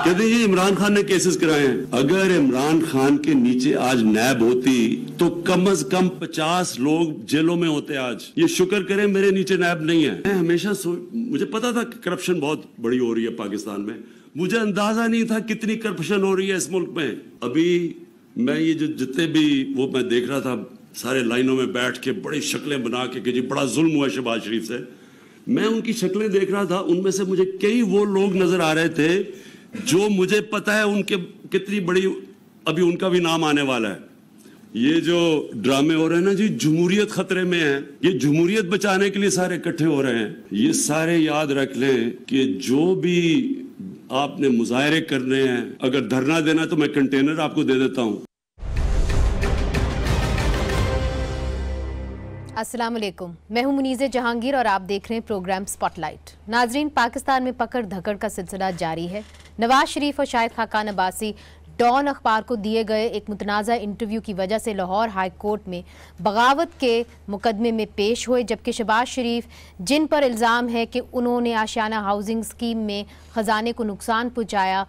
कहते हैं इमरान खान ने केसेस कराए हैं। अगर इमरान खान के नीचे आज नैब होती तो कम से कम 50 लोग जेलों में होते आज। ये शुक्र करें मेरे नीचे नैब नहीं है। मैं हमेशा मुझे पता था कि करप्शन बहुत बड़ी हो रही है पाकिस्तान में। मुझे अंदाजा नहीं था कितनी करप्शन हो रही है इस मुल्क में। अभी मैं ये जो जितने भी वो मैं देख रहा था, सारे लाइनों में बैठ के बड़ी शक्लें बना के कि जी बड़ा जुल्म हुआ शहबाज शरीफ से, मैं उनकी शक्लें देख रहा था। उनमें से मुझे कई वो लोग नजर आ रहे थे जो मुझे पता है उनके कितनी बड़ी, अभी उनका भी नाम आने वाला है। ये जो ड्रामे हो रहे हैं ना जी, जमहूरियत खतरे में है, ये जमहूरियत बचाने के लिए सारे इकट्ठे हो रहे हैं। ये सारे याद रख लें कि जो भी आपने मुजाहरे करने हैं, अगर धरना देना तो मैं कंटेनर आपको दे देता हूं। अस्सलाम वालेकुम, मैं हूं मुनीज़े जहांगीर और आप देख रहे हैं प्रोग्राम स्पॉटलाइट। नाजरीन, पाकिस्तान में पकड़ धकड़ का सिलसिला जारी है। नवाज शरीफ और शाहिद खाकान अब्बासी डॉन अखबार को दिए गए एक मुतनाज़ा इंटरव्यू की वजह से लाहौर हाई कोर्ट में बगावत के मुकदमे में पेश हुए, जबकि शहबाज शरीफ, जिन पर इल्ज़ाम है कि उन्होंने आशियाना हाउसिंग स्कीम में ख़जाने को नुकसान पहुँचाया,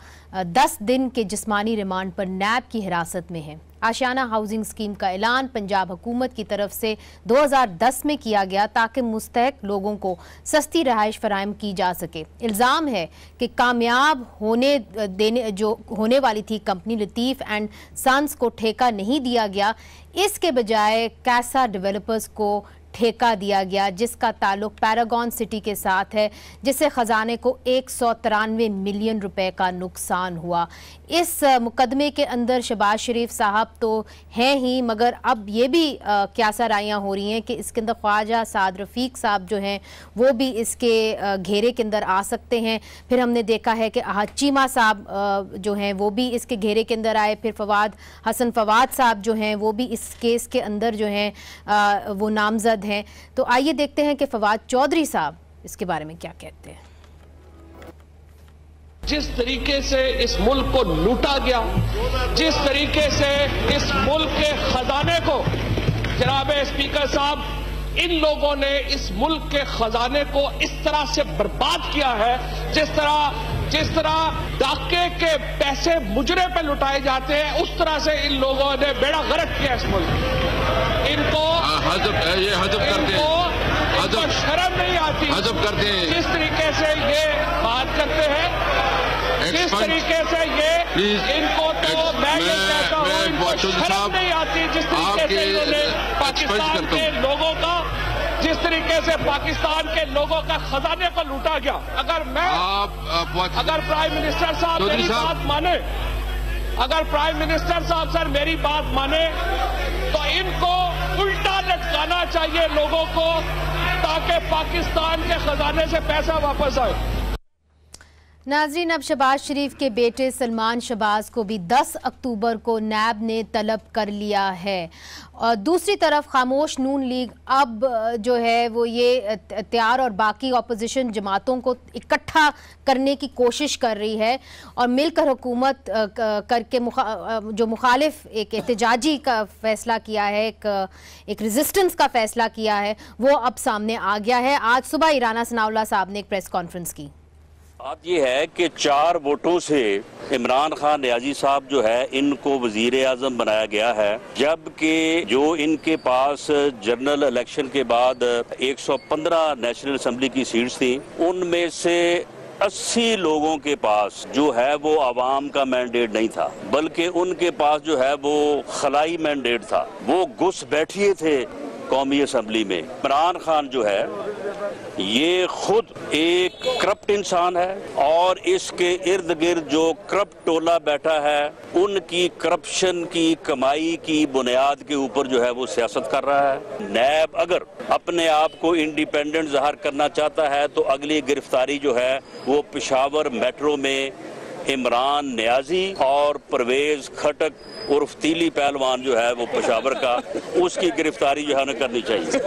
10 दिन के जिस्मानी रिमांड पर नैब की हिरासत में है। आशियाना हाउसिंग स्कीम का ऐलान पंजाब हुकूमत की तरफ से 2010 में किया गया ताकि मुस्तहक लोगों को सस्ती रहाइश फराहम की जा सके। इल्ज़ाम है कि कामयाब होने वाली थी कंपनी लतीफ़ एंड सन्स को ठेका नहीं दिया गया, इसके बजाय कैसा डेवलपर्स को ठेका दिया गया, जिसका ताल्लुक पैरागॉन सिटी के साथ है, जिससे ख़जाने को 193 मिलियन रुपए का नुकसान हुआ। इस मुकदमे के अंदर शहबाज शरीफ साहब तो हैं ही, मगर अब ये भी क्या रायां हो रही हैं कि इसके अंदर ख्वाजा साद रफ़ीक साहब जो हैं वो भी इसके घेरे के अंदर आ सकते हैं। फिर हमने देखा है कि अहद चीमा साहब जो हैं वो भी इसके घेरे के अंदर आए। फिर हसन फवाद साहब जो हैं वो भी इस केस के अंदर जो हैं वो नामजद हैं। तो आइए देखते हैं कि फवाद चौधरी साहब इसके बारे में क्या कहते हैं। जिस तरीके से इस मुल्क को लूटा गया, जिस तरीके से इस मुल्क के खजाने को, जनाब स्पीकर साहब, इन लोगों ने इस मुल्क के खजाने को इस तरह से बर्बाद किया है, जिस तरह डाके के पैसे मुजरे पे लुटाए जाते हैं, उस तरह से इन लोगों ने बेड़ा गर्क किया इस मुल्क। इनको शर्म नहीं आती, जिस तरीके से ये बात करते हैं, जिस तरीके से ये इनको, तो मैं ये कहता हूँ इनको शर्म नहीं आती, जिस तरीके से इन्होंने पाकिस्तान के लोगों का, जिस तरीके से पाकिस्तान के लोगों का खजाने को लूटा गया। अगर प्राइम मिनिस्टर साहब मेरी बात माने, अगर प्राइम मिनिस्टर साहब सर मेरी बात माने, तो इनको उल्टा लटकाना चाहिए लोगों को, ताकि पाकिस्तान के खजाने से पैसा वापस आए। नाज़रीन, अब शहबाज शरीफ के बेटे सलमान शहबाज को भी 10 अक्टूबर को नैब ने तलब कर लिया है। और दूसरी तरफ खामोश नून लीग अब जो है वो ये तैयार और बाकी अपोजिशन जमातों को इकट्ठा करने की कोशिश कर रही है और मिलकर हुकूमत करके जो मुखालिफ एक एहतजाजी का फैसला किया है, एक रेजिस्टेंस का फैसला किया है, वो अब सामने आ गया है। आज सुबह राना सनाउल्लाह साहब ने एक प्रेस कॉन्फ्रेंस की। बात यह है कि 4 वोटों से इमरान खान नियाजी साहब जो है इनको वजीर आजम बनाया गया है, जबकि जो इनके पास जनरल इलेक्शन के बाद 115 नेशनल असम्बली की सीट्स थी, उनमें से 80 लोगों के पास जो है वो आवाम का मैंडेट नहीं था, बल्कि उनके पास जो है वो खलाई मैंडेट था। वो घुस बैठिए थे कौमी असम्बली में। इमरान खान जो है ये खुद एक करप्ट इंसान है और इसके इर्द गिर्द जो करप्ट टोला बैठा है, उनकी करप्शन की कमाई की बुनियाद के ऊपर जो है वो सियासत कर रहा है। नैब अगर अपने आप को इंडिपेंडेंट ज़ाहिर करना चाहता है तो अगली गिरफ्तारी जो है वो पेशावर मेट्रो में इमरान नियाजी और परवेज खटक उर्फ तीली पहलवान जो है वो पेशावर का, उसकी गिरफ्तारी जो है उन्हें करनी चाहिए।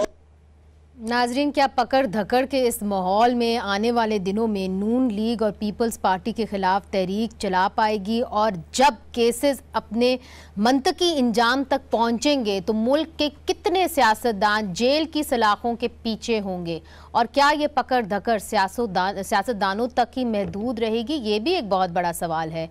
नाजरीन, क्या पकड़ धकड़ के इस माहौल में आने वाले दिनों में नून लीग और पीपल्स पार्टी के खिलाफ तहरीक चला पाएगी? और जब केसेस अपने मंतकी इंजाम तक पहुंचेंगे तो मुल्क के कितने सियासतदान जेल की सलाखों के पीछे होंगे? और क्या ये पकड़ धकड़ सियासतदानों तक ही महदूद रहेगी? ये भी एक बहुत बड़ा सवाल है।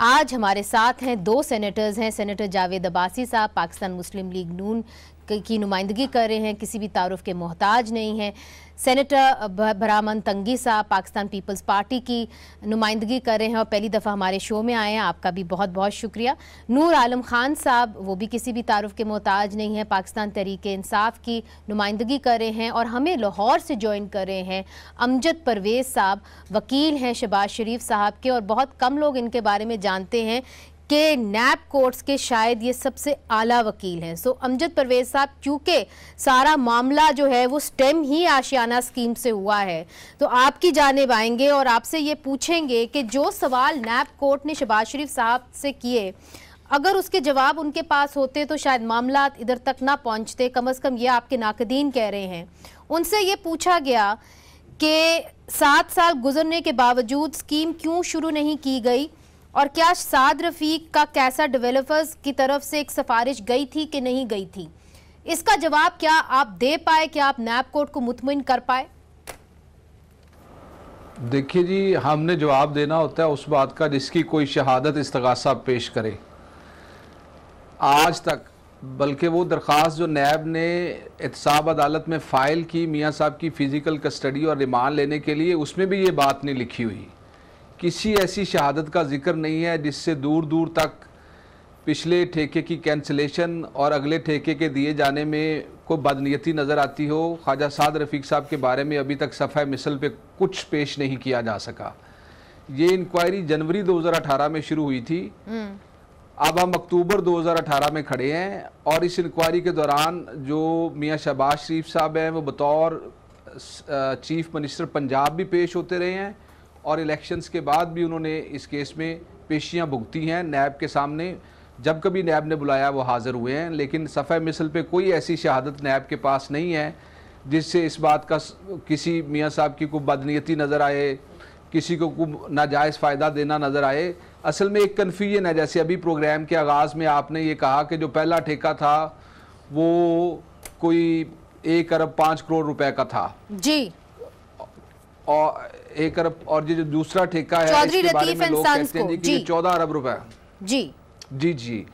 आज हमारे साथ हैं दो सेनेटर्स हैं। सेनेटर जावेद अब्बासी साहब पाकिस्तान मुस्लिम लीग नून की नुमाइंदगी कर रहे हैं, किसी भी तारुफ के मोहताज नहीं हैं। सेनेटर बरामन तंगी साहब पाकिस्तान पीपल्स पार्टी की नुमाइंदगी कर रहे हैं और पहली दफ़ा हमारे शो में आए हैं, आपका भी बहुत बहुत शुक्रिया। नूर आलम खान साहब, वो भी किसी भी तारुफ के मोहताज नहीं हैं, पाकिस्तान तहरीक इंसाफ की नुमाइंदगी कर रहे हैं। और हमें लाहौर से ज्वाइन कर रहे हैं अमजद परवेज़ साहब, वकील हैं शहबाज शरीफ साहब के, और बहुत कम लोग इनके बारे में जानते हैं कि नैब कोर्ट्स के शायद ये सबसे आला वकील हैं। सो अमजद परवेज़ साहब, क्योंकि सारा मामला जो है वो स्टेम ही आशियाना स्कीम से हुआ है, तो आपकी जानिब आएंगे और आपसे ये पूछेंगे कि जो सवाल नैब कोर्ट ने शहबाज शरीफ साहब से किए, अगर उसके जवाब उनके पास होते तो शायद मामला इधर तक ना पहुँचते। कम अज़ कम ये आपके नाकदीन कह रहे हैं। उनसे ये पूछा गया कि 7 साल गुजरने के बावजूद स्कीम क्यों शुरू नहीं की गई, और क्या साद रफीक का कैसा डेवलपर्स की तरफ से एक सिफारिश गई थी कि नहीं गई थी? इसका जवाब क्या आप दे पाए? क्या आप नैब कोर्ट को मुतमईन कर पाए? देखिए जी, हमने जवाब देना होता है उस बात का जिसकी कोई शहादत इस्तगासा पेश करे। आज तक बल्कि वो दरख्वास्त जो नैब ने एहतसाब अदालत में फ़ाइल की मियाँ साहब की फ़िज़िकल कस्टडी और रिमांड लेने के लिए, उसमें भी ये बात नहीं लिखी हुई। किसी ऐसी शहादत का जिक्र नहीं है जिससे दूर दूर तक पिछले ठेके की कैंसिलेशन और अगले ठेके के दिए जाने में कोई बदनीयती नज़र आती हो। ख्वाजा साद रफ़ीक साहब के बारे में अभी तक सफ़ा मिसल पे कुछ पेश नहीं किया जा सका। ये इंक्वायरी जनवरी 2018 में शुरू हुई थी, अब हम अक्टूबर 2018 में खड़े हैं, और इस इंक्वायरी के दौरान जो मियाँ शहबाज शरीफ साहब हैं वो बतौर चीफ मिनिस्टर पंजाब भी पेश होते रहे हैं, और इलेक्शंस के बाद भी उन्होंने इस केस में पेशियां भुगती हैं नैब के सामने। जब कभी नैब ने बुलाया वो हाज़िर हुए हैं, लेकिन सफ़ा मिसल पे कोई ऐसी शहादत नैब के पास नहीं है जिससे इस बात का किसी मियाँ साहब की कोई बदनीयती नज़र आए, किसी को कोई नाजायज़ फ़ायदा देना नज़र आए। असल में एक कन्फ्यूजन है। जैसे अभी प्रोग्राम के आगाज़ में आपने ये कहा कि जो पहला ठेका था वो कोई 1 अरब 5 करोड़ रुपए का था जी, और 1 अरब, और जो दूसरा ठेका है इसके बारे में लोग कहते हैं कि 14 अरब रुपए जी जी जी।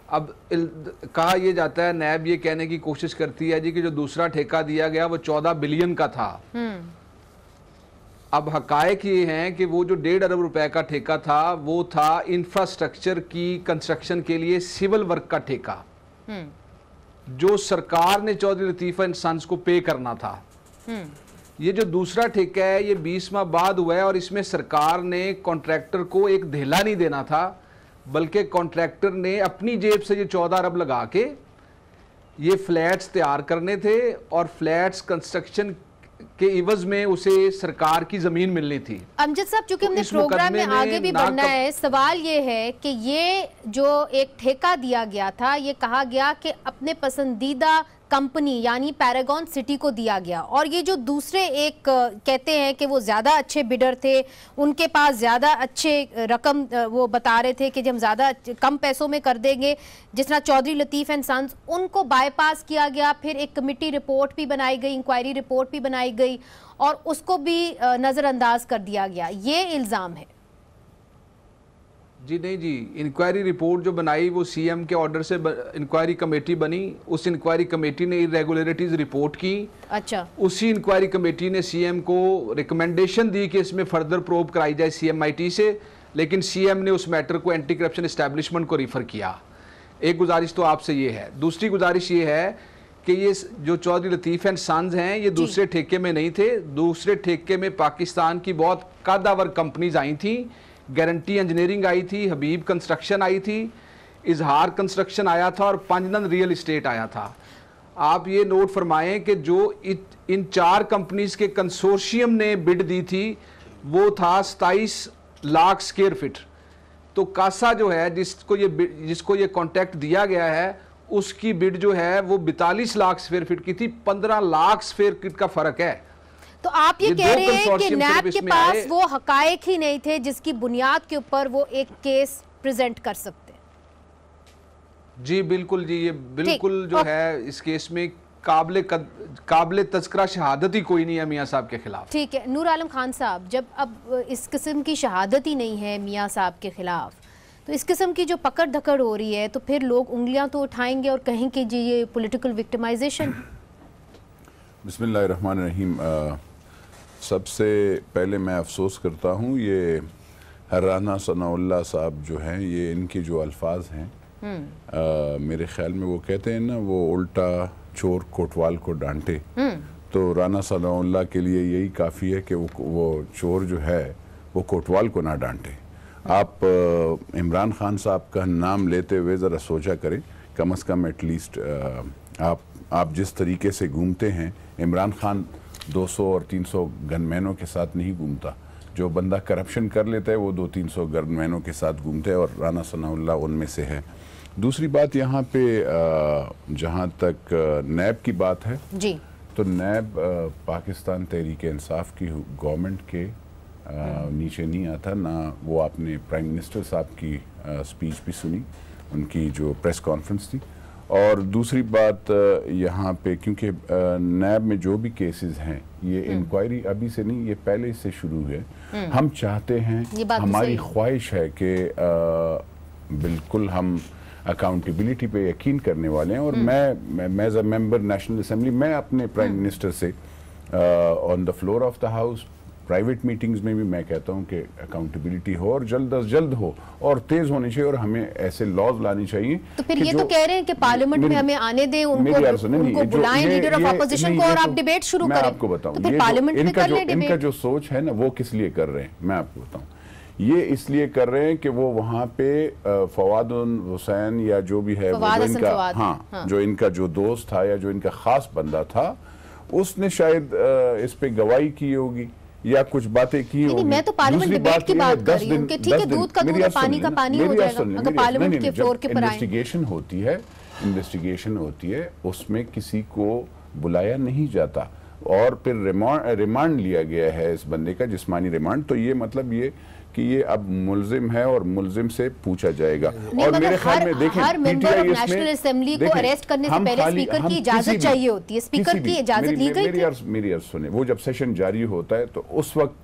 अब कहा यह जाता है, नैब ये कहने की कोशिश करती है जी कि जो दूसरा ठेका दिया गया वो 14 बिलियन का था। अब हकायक ये हैं कि वो जो 1.5 अरब रुपए का ठेका था वो था इंफ्रास्ट्रक्चर की कंस्ट्रक्शन के लिए सिविल वर्क का ठेका, जो सरकार ने चौधरी लतीफ़ एंड सन्स को पे करना था। ये जो दूसरा ठेका है ये 20 माह बाद हुआ है, और इसमें सरकार ने कॉन्ट्रैक्टर को एक धेला नहीं देना था, बल्कि कॉन्ट्रैक्टर ने अपनी जेब से ये 14 अरब लगा के ये फ्लैट्स तैयार करने थे, और फ्लैट्स कंस्ट्रक्शन के इवज में उसे सरकार की जमीन मिलनी थी। अमजद साहब, चूंकि हमने प्रोग्राम में आगे भी बढ़ना है, सवाल ये है कि ये जो एक ठेका दिया गया था, ये कहा गया कि अपने पसंदीदा कंपनी यानी पैरागॉन सिटी को दिया गया, और ये जो दूसरे एक कहते हैं कि वो ज़्यादा अच्छे बिडर थे, उनके पास ज़्यादा अच्छे रकम वो बता रहे थे कि जब हम ज़्यादा कम पैसों में कर देंगे, जिस तरह चौधरी लतीफ़ एंड सन्स, उनको बाईपास किया गया। फिर एक कमेटी रिपोर्ट भी बनाई गई, इंक्वायरी रिपोर्ट भी बनाई गई, और उसको भी नज़रअंदाज कर दिया गया। ये इल्ज़ाम है जी। नहीं जी, इंक्वायरी रिपोर्ट जो बनाई वो सीएम के ऑर्डर से इंक्वायरी कमेटी बनी। उस इंक्वायरी कमेटी ने इरेगुलरिटीज रिपोर्ट की। अच्छा। उसी इंक्वायरी कमेटी ने सीएम को रिकमेंडेशन दी कि इसमें फर्दर प्रोब कराई जाए सीएमआईटी से, लेकिन सीएम ने उस मैटर को एंटी करप्शन एस्टैब्लिशमेंट को रिफ़र किया। एक गुजारिश तो आपसे ये है। दूसरी गुजारिश ये है कि ये जो चौधरी लतीफ़ एंड सन्स हैं ये दूसरे ठेके में नहीं थे। दूसरे ठेके में पाकिस्तान की बहुत कदावर कंपनीज आई थी। गारंटी इंजीनियरिंग आई थी, हबीब कंस्ट्रक्शन आई थी, इजहार कंस्ट्रक्शन आया था, और पंजनन रियल इस्टेट आया था। आप ये नोट फरमाएं कि जो इन 4 कंपनीज के कंसोर्शियम ने बिड दी थी वो था 27 लाख स्क्वायर फीट। तो कासा जो है जिसको ये कॉन्ट्रैक्ट दिया गया है उसकी बिड जो है वो 42 लाख स्क्वायर फीट की थी, 15 लाख स्क्वायर फीट का फर्क है। तो आप ये कह रहे हैं कि नैब के पास वो हकायक ही नहीं थे जिसकी बुनियाद के ऊपर वो एक केस प्रेजेंट कर सकते? जी बिल्कुल जी, ये बिल्कुल जो है इस केस में काबिले तज़किरा शहादत ही कोई नहीं है मियाँ साहब के खिलाफ। ठीक है नूर आलम खान साहब, जब अब इस किस्म की शहादत ही नहीं है मियाँ साहब के खिलाफ, तो इस किस्म की जो पकड़ धकड़ हो रही है तो फिर लोग उंगलियां तो उठाएंगे और कहेंगे जी ये पॉलिटिकल विक्टिमाइजेशन। बिस्मिल्लाहिर्रहमानिर्रहीम। सबसे पहले मैं अफसोस करता हूँ ये राना सनाउल्लाह साहब जो हैं, ये इनके जो अल्फाज हैं मेरे ख्याल में वो कहते हैं ना, वो उल्टा चोर कोतवाल को डांटे, तो राना सनाउल्लाह के लिए यही काफ़ी है कि वो चोर जो है वो कोतवाल को ना डांटे। आप इमरान खान साहब का नाम लेते हुए ज़रा सोचा करें, कम से कम एटलीस्ट आप जिस तरीके से घूमते हैं, इमरान खान 200 और 300 गनमैनों के साथ नहीं घूमता। जो बंदा करप्शन कर लेता है वो 200-300 गनमैनों के साथ घूमते हैं, और राना सनाउल्लाह उनमें से है। दूसरी बात यहाँ पे जहाँ तक नैब की बात है जी, तो नैब पाकिस्तान तहरीक इंसाफ की गवर्नमेंट के नीचे नहीं आता ना। वो आपने प्राइम मिनिस्टर साहब की स्पीच भी सुनी, उनकी जो प्रेस कॉन्फ्रेंस थी। और दूसरी बात यहाँ पे, क्योंकि नैब में जो भी केसेस हैं ये इंक्वायरी अभी से नहीं, ये पहले से शुरू है। हम चाहते हैं, हमारी ख्वाहिश है कि बिल्कुल हम अकाउंटेबिलिटी पे यकीन करने वाले हैं। और मैं as a member national assembly, मैं अपने प्राइम मिनिस्टर से on the floor of the house, private meetings में भी मैं कहता हूं कि अकाउंटेबिलिटी हो और जल्द अज जल्द हो और तेज होनी चाहिए, और हमें ऐसे लॉज लानी चाहिए। तो फिर ये तो कह रहे हैं कि पार्लियामेंट में हमें आने दें, उनको बुलाएं लीडर ऑफ अपोजिशन को और आप डिबेट शुरू करें। मैं आपको बताऊं, इनका जो सोच है ना, वो किस लिए कर रहे हैं मैं आपको बताऊं। ये इसलिए कर रहे हैं कि वो वहाँ पे फवाद हुसैन या जो भी है, जो इनका जो दोस्त था या जो इनका खास बंदा था, उसने शायद इस पे गवाही की होगी या कुछ बातें की होगी। मैं तो पार्लियामेंट डिबेट की बात कर रही हूं कि ठीक है, दूध का दूध, पानी का पानी हो जाएगा अगर पार्लियामेंट के फ्लोर के पर आए। इन्वेस्टिगेशन होती है, उसमें किसी को बुलाया नहीं जाता और फिर रिमांड लिया गया है इस बंदे का, जिस्मानी रिमांड। तो ये मतलब ये कि ये अब मुल्जिम है और मुल्जिम से पूछा जाएगा। और मेरे ख्याल में देखें, हर मेंबर ऑफ नेशनल असेंबली को अरेस्ट करने से पहले स्पीकर की इजाजत चाहिए होती है। स्पीकर की इजाजत ली गई थी? मेरी अर्ज सुने, वो जब सेशन जारी होता है तो उस वक्त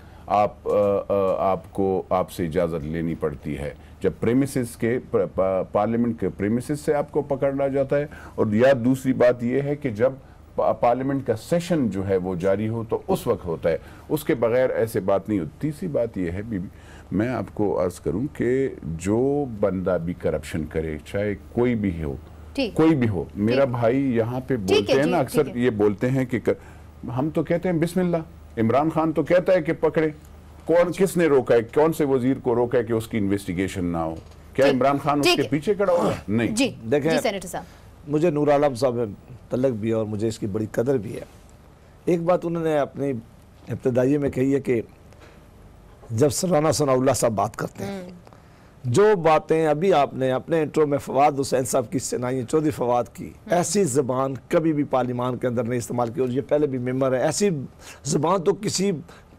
आपसे इजाजत लेनी पड़ती है। जब प्रेमिसेस के पार्लियामेंट के प्रेमिसेस से आपको पकड़ा जाता है, और या दूसरी बात यह है कि जब पार्लियामेंट का सेशन जो है वो जारी हो तो उस वक्त होता है, उसके बगैर ऐसे बात नहीं होती। तीसरी बात यह है बीबी, मैं आपको अर्ज करूं कि जो बंदा भी करप्शन करे, चाहे कोई भी हो, मेरा भाई यहाँ पे बोलते हैं ना, अक्सर ये बोलते हैं कि हम तो कहते हैं बिस्मिल्लाह, इमरान खान तो कहता है कि पकड़े, किसने रोका है, कौन से वजीर को रोका है कि उसकी इन्वेस्टिगेशन ना हो? क्या इमरान खान उसके पीछे खड़ा होगा? नहीं। देखें, मुझे नूर आलम साहब तलक भी है और मुझे इसकी बड़ी कदर भी है। एक बात उन्होंने अपनी इब्तदाई में कही है कि जब राना सनाउल्लाह साहब बात करते हैं, जो बातें अभी आपने अपने इंट्रो में फवाद हुसैन साहब की सुनाई, चौधरी फवाद की, ऐसी ज़बान कभी भी पार्लियामान के अंदर नहीं इस्तेमाल की, और ये पहले भी मेंबर है। ऐसी ज़बान तो किसी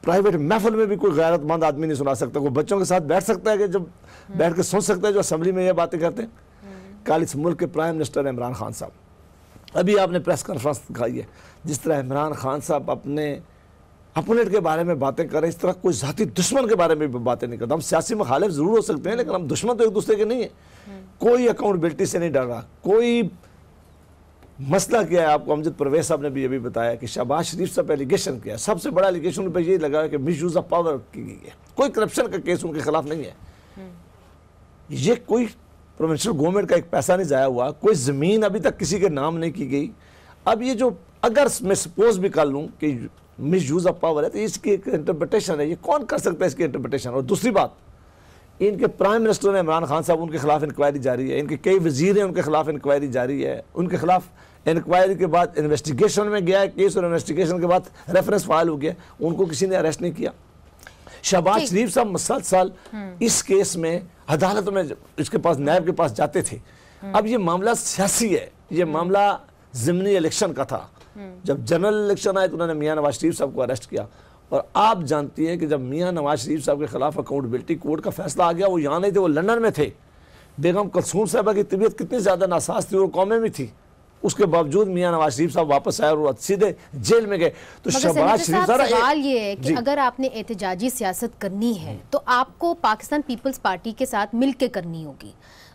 प्राइवेट महफिल में भी कोई गैरतमंद आदमी नहीं सुना सकता। कोई बच्चों के साथ बैठ सकता है कि जब बैठ के सुन सकता है जो असेंबली में ये बातें करते हैं। कल इस मुल्क के प्राइम मिनिस्टर इमरान खान साहब, अभी आपने प्रेस कॉन्फ्रेंस दिखाई है, जिस तरह इमरान खान साहब अपने अपोनेंट के बारे में बातें करें, इस तरह कोई जाती दुश्मन के बारे में भी बातें नहीं करता। हम सियासी मुखालिफ जरूर हो सकते हैं, लेकिन हम दुश्मन तो एक दूसरे के नहीं है। कोई अकाउंटेबिलिटी से नहीं डर रहा। कोई मसला क्या है, आपको अमजद परवेज साहब ने भी ये भी बताया कि शहबाज शरीफ साहब एलिगेशन किया, सबसे बड़ा एलिगेशन पर यही लगा कि मिस यूज ऑफ पावर की गई है। कोई करप्शन का केस उनके खिलाफ नहीं है। ये कोई प्रोविंशियल गवर्नमेंट का एक पैसा नहीं जाया हुआ, कोई ज़मीन अभी तक किसी के नाम नहीं की गई। अब ये जो, अगर मैं सपोज भी कर लूँ कि मिस यूज ऑफ पावर है, तो इसकी एक इंटरप्रिटेशन है, ये कौन कर सकता है इसकी इंटरप्रिटेशन? और दूसरी बात, इनके प्राइम मिनिस्टर ने इमरान खान साहब, उनके खिलाफ इंक्वायरी जारी है, इनके कई वजीर हैं, उनके खिलाफ इंक्वायरी जारी है, उनके खिलाफ इंक्वायरी के बाद इन्वेस्टिगेशन में गया है केस, और इन्वेस्टिगेशन के बाद रेफरेंस फाइल हो गया, उनको किसी ने अरेस्ट नहीं किया। शहबाज शरीफ साहब मुसलसल इस केस में अदालत में इसके पास, नैब के पास जाते थे। अब ये मामला सियासी है, ये मामला ज़िमनी इलेक्शन का था। जब जनरल इलेक्शन आए तो उन्होंने मियां नवाज शरीफ साहब को अरेस्ट किया। और आप जानती हैं कि जब मियां नवाज शरीफ साहब के खिलाफ अकाउंटेबिलिटी कोर्ट का फैसला आ गया, वो यहाँ नहीं थे, वो लंदन में थे। बेगम कलसूम साहबा की तबीयत कितनी ज़्यादा नासाज थी, वो कौमे में थी, उसके बावजूद मियां नवाज शरीफ साहब वापस आए और सीधे जेल में गए। तो शहबाज शरीफ साहब, सवाल ये है कि अगर आपने एहतजाजी सियासत करनी है तो आपको पाकिस्तान पीपल्स पार्टी के साथ मिलकर करनी होगी।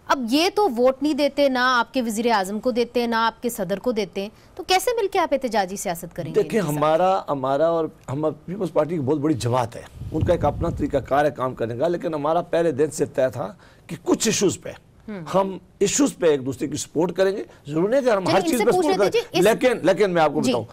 अब ये तो वोट नहीं देते, ना आपके वजीर आजम को देते, ना आपके सदर को देते, तो कैसे मिलके आप एहतजाजी सियासत करेंगे? देखिए, हमारा और हम पीपल्स पार्टी की बहुत बड़ी जमात है, उनका एक अपना तरीकाकार है काम करने का। लेकिन हमारा पहले दिन से तय था कि कुछ इश्यूज पे हम इश्यूज पे एक दूसरे की सपोर्ट करेंगे। जरूर नहीं कि हम हर चीज पे सपोर्ट करें, लेकिन मैं आपको बताऊं,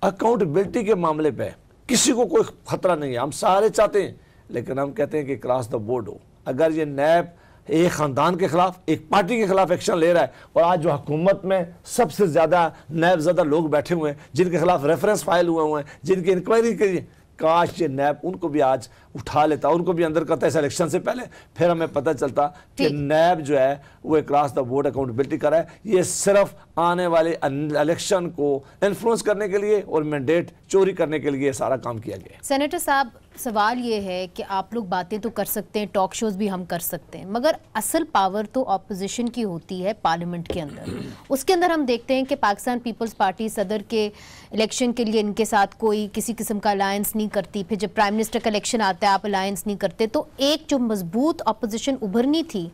अकाउंटेबिलिटी के मामले पे किसी को कोई खतरा नहीं है, हम सारे चाहते हैं, लेकिन हम कहते हैं कि क्रॉस द बोर्ड हो। अगर ये नैब एक खानदान के खिलाफ, एक पार्टी के खिलाफ एक्शन ले रहा है, और आज जो हुकूमत में सबसे ज्यादा नैब ज़्यादा लोग बैठे हुए हैं जिनके खिलाफ रेफरेंस फाइल हुए हैं, जिनकी इंक्वायरी करिए, काश ये नैब उनको भी आज उठा लेता, उनको भी अंदर करता इस इलेक्शन से पहले, फिर हमें पता चलता कि नैब जो है वो क्रॉस द बोर्ड अकाउंटेबिलिटी कर रहा है। ये सिर्फ आने वाले इलेक्शन को इन्फ्लुएंस करने के लिए और मैंडेट चोरी करने के लिए सारा काम किया गया है। सेनेटर साहब, सवाल ये है कि आप लोग बातें तो कर सकते हैं, टॉक शोज भी हम कर सकते हैं, मगर असल पावर तो ऑपोजिशन की होती है पार्लियामेंट के अंदर। उसके अंदर हम देखते हैं कि पाकिस्तान पीपल्स पार्टी सदर के इलेक्शन के लिए इनके साथ कोई किसी किस्म का अलायंस नहीं करती, फिर जब प्राइम मिनिस्टर का इलेक्शन आता है आप अलायंस नहीं करते, तो एक जो मजबूत ऑपोजिशन उभरनी थी